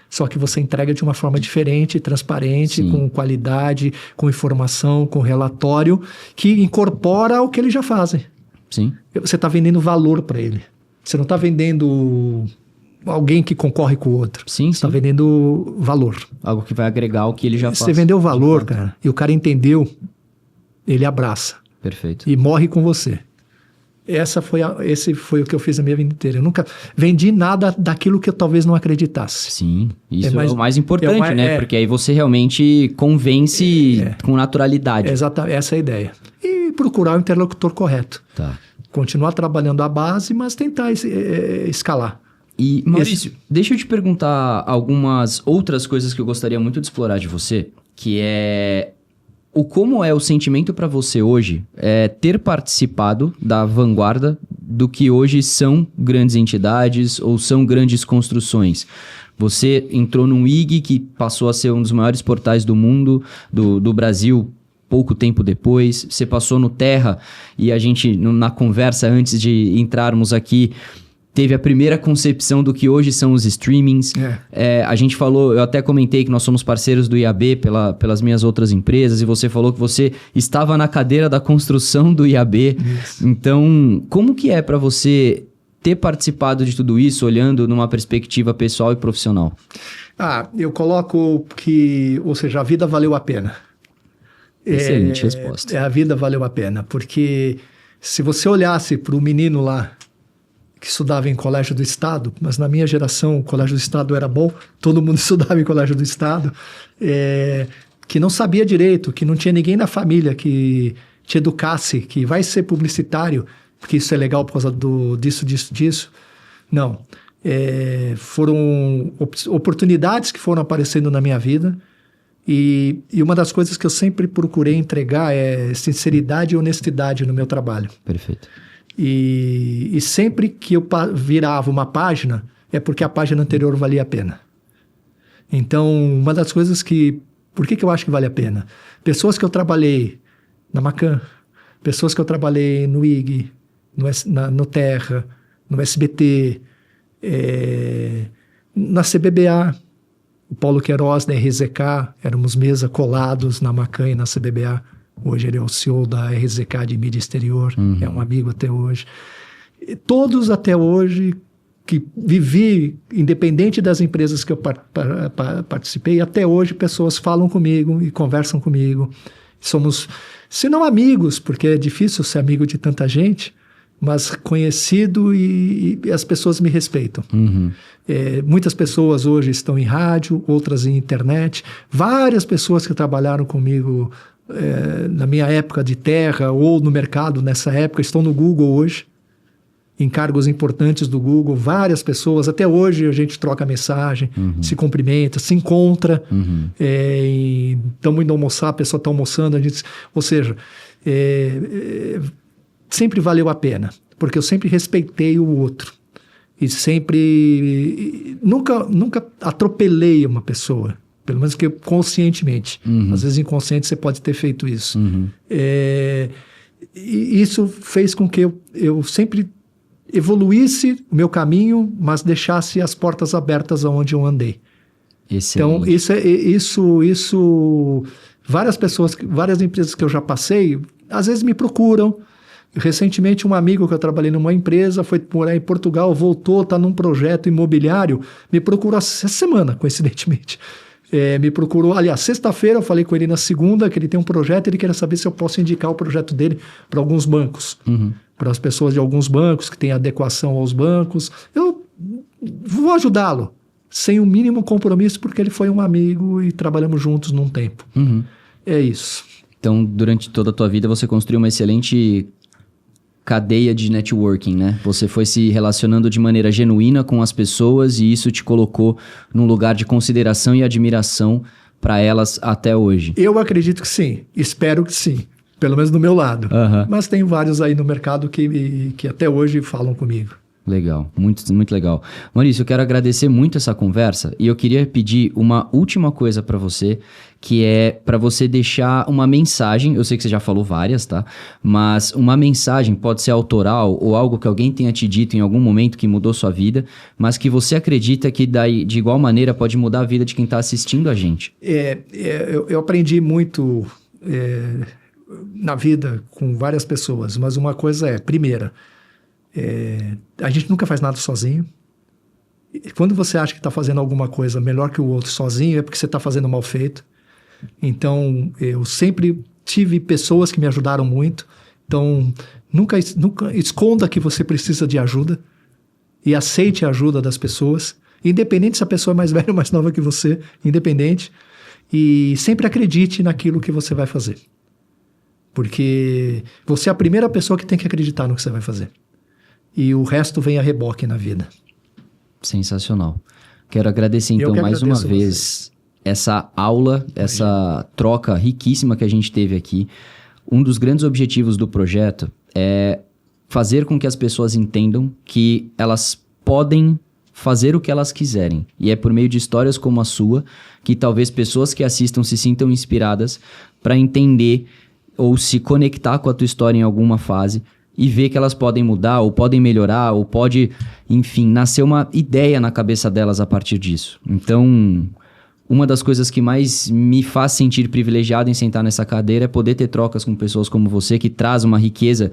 Só que você entrega de uma forma diferente, transparente, Sim. com qualidade, com informação, com relatório, que incorpora o que eles já fazem. Sim. Você está vendendo valor para ele. Você não está vendendo alguém que concorre com o outro. Sim, Você está vendendo valor. Algo que vai agregar o que ele já faz. Você vendeu valor, cara, e o cara entendeu, ele abraça. Perfeito. E morre com você. Esse foi o que eu fiz a minha vida inteira. Eu nunca vendi nada daquilo que eu talvez não acreditasse. Sim, isso é o mais importante, né? Porque aí você realmente convence com naturalidade. Exatamente, essa é a ideia. E procurar o interlocutor correto. Tá. Continuar trabalhando a base, mas tentar escalar. E, Maurício, deixa eu te perguntar algumas outras coisas que eu gostaria muito de explorar de você, que é como é o sentimento para você hoje ter participado da vanguarda do que hoje são grandes entidades ou são grandes construções. Você entrou num IG que passou a ser um dos maiores portais do mundo, do Brasil, pouco tempo depois. Você passou no Terra e a gente, na conversa antes de entrarmos aqui, teve a primeira concepção do que hoje são os streamings. A gente falou, eu até comentei que nós somos parceiros do IAB pelas minhas outras empresas, e você falou que você estava na cadeira da construção do IAB. Isso. Então, como que é para você ter participado de tudo isso, olhando numa perspectiva pessoal e profissional? Eu coloco que, ou seja, a vida valeu a pena. Excelente resposta. A vida valeu a pena, porque se você olhasse para o menino lá, que estudava em colégio do Estado, mas na minha geração o colégio do Estado era bom, todo mundo estudava em colégio do Estado, que não sabia direito, que não tinha ninguém na família que te educasse, que vai ser publicitário, porque isso é legal por causa disso. Não. Foram oportunidades que foram aparecendo na minha vida, e uma das coisas que eu sempre procurei entregar é sinceridade e honestidade no meu trabalho. Perfeito. E sempre que eu virava uma página, é porque a página anterior valia a pena. Então, uma das coisas por que eu acho que vale a pena? Pessoas que eu trabalhei na Macan, pessoas que eu trabalhei no IG, no Terra, no SBT, na CBBA, o Paulo Queiroz, da RZK, éramos mesa colados na Macan e na CBBA. Hoje ele é o CEO da RZK de mídia exterior, é um amigo até hoje. E todos até hoje que vivi, independente das empresas que eu participei, até hoje pessoas falam comigo e conversam comigo. Somos, se não amigos, porque é difícil ser amigo de tanta gente, mas conhecido e as pessoas me respeitam. Muitas pessoas hoje estão em rádio, outras em internet. Várias pessoas que trabalharam comigo na minha época de Terra ou no mercado nessa época estão no Google hoje, em cargos importantes do Google. Várias pessoas, até hoje a gente troca mensagem, se cumprimenta, se encontra, estamos indo almoçar, a pessoa está almoçando, ou seja, sempre valeu a pena, porque eu sempre respeitei o outro e sempre nunca atropelei uma pessoa. Pelo menos que conscientemente. Às vezes inconsciente você pode ter feito isso. E isso fez com que eu sempre evoluísse o meu caminho, mas deixasse as portas abertas aonde eu andei. Excelente. Então, isso várias pessoas, várias empresas que eu já passei, às vezes me procuram Recentemente, um amigo que eu trabalhei numa empresa foi morar em Portugal, voltou, está num projeto imobiliário, me procurou essa semana, coincidentemente. Me procurou, aliás, sexta-feira eu falei com ele na segunda que ele tem um projeto, ele queria saber se eu posso indicar o projeto dele para alguns bancos, para as pessoas de alguns bancos que têm adequação aos bancos. Eu vou ajudá-lo, sem o mínimo compromisso, porque ele foi um amigo e trabalhamos juntos num tempo. É isso. Então, durante toda a tua vida, você construiu uma excelente cadeia de networking, né? Você foi se relacionando de maneira genuína com as pessoas e isso te colocou num lugar de consideração e admiração para elas até hoje. Eu acredito que sim, espero que sim, pelo menos do meu lado. Mas tem vários aí no mercado que até hoje falam comigo. Legal, muito, muito legal. Maurício, eu quero agradecer muito essa conversa e eu queria pedir uma última coisa para você, que é para você deixar uma mensagem, eu sei que você já falou várias, tá? Mas uma mensagem pode ser autoral ou algo que alguém tenha te dito em algum momento que mudou sua vida, mas que você acredita que daí, de igual maneira pode mudar a vida de quem está assistindo a gente. Eu aprendi muito na vida com várias pessoas, mas uma coisa primeira, a gente nunca faz nada sozinho. E quando você acha que está fazendo alguma coisa melhor que o outro sozinho, é porque você está fazendo mal feito. Então, eu sempre tive pessoas que me ajudaram muito. Então, nunca esconda que você precisa de ajuda e aceite a ajuda das pessoas, independente se a pessoa é mais velha ou mais nova que você, independente. E sempre acredite naquilo que você vai fazer. Porque você é a primeira pessoa que tem que acreditar no que você vai fazer. E o resto vem a reboque na vida. Sensacional. Quero agradecer então mais uma vez essa aula, essa troca riquíssima que a gente teve aqui. Um dos grandes objetivos do projeto é fazer com que as pessoas entendam que elas podem fazer o que elas quiserem. E é por meio de histórias como a sua que talvez pessoas que assistam se sintam inspiradas para entender ou se conectar com a tua história em alguma fase e ver que elas podem mudar, ou podem melhorar, ou pode, enfim, nascer uma ideia na cabeça delas a partir disso. Então, uma das coisas que mais me faz sentir privilegiado em sentar nessa cadeira é poder ter trocas com pessoas como você, que traz uma riqueza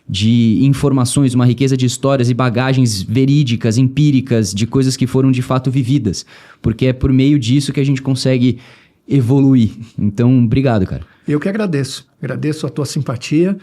de informações, uma riqueza de histórias e bagagens verídicas, empíricas, de coisas que foram de fato vividas. Porque é por meio disso que a gente consegue evoluir. Então, obrigado, cara. Eu que agradeço. Agradeço a tua simpatia,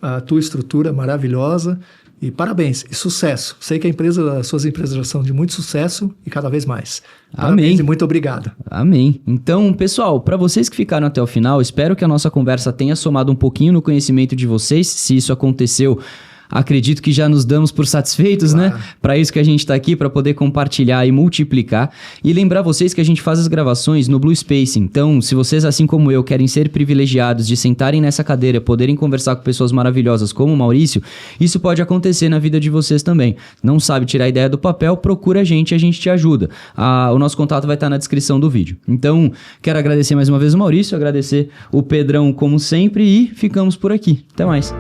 a tua estrutura maravilhosa e parabéns e sucesso. Sei que as suas empresas já são de muito sucesso e cada vez mais. Parabéns. Amém. E muito obrigado. Amém. Então, pessoal, para vocês que ficaram até o final, espero que a nossa conversa tenha somado um pouquinho no conhecimento de vocês. Se isso aconteceu, acredito que já nos damos por satisfeitos, claro, né? Para isso que a gente está aqui, para poder compartilhar e multiplicar. E lembrar vocês que a gente faz as gravações no Blue Space. Então, se vocês, assim como eu, querem ser privilegiados de sentarem nessa cadeira, poderem conversar com pessoas maravilhosas como o Maurício, isso pode acontecer na vida de vocês também. Não sabe tirar a ideia do papel? Procura a gente te ajuda. O nosso contato vai estar na descrição do vídeo. Então, quero agradecer mais uma vez o Maurício, agradecer o Pedrão como sempre e ficamos por aqui. Até mais.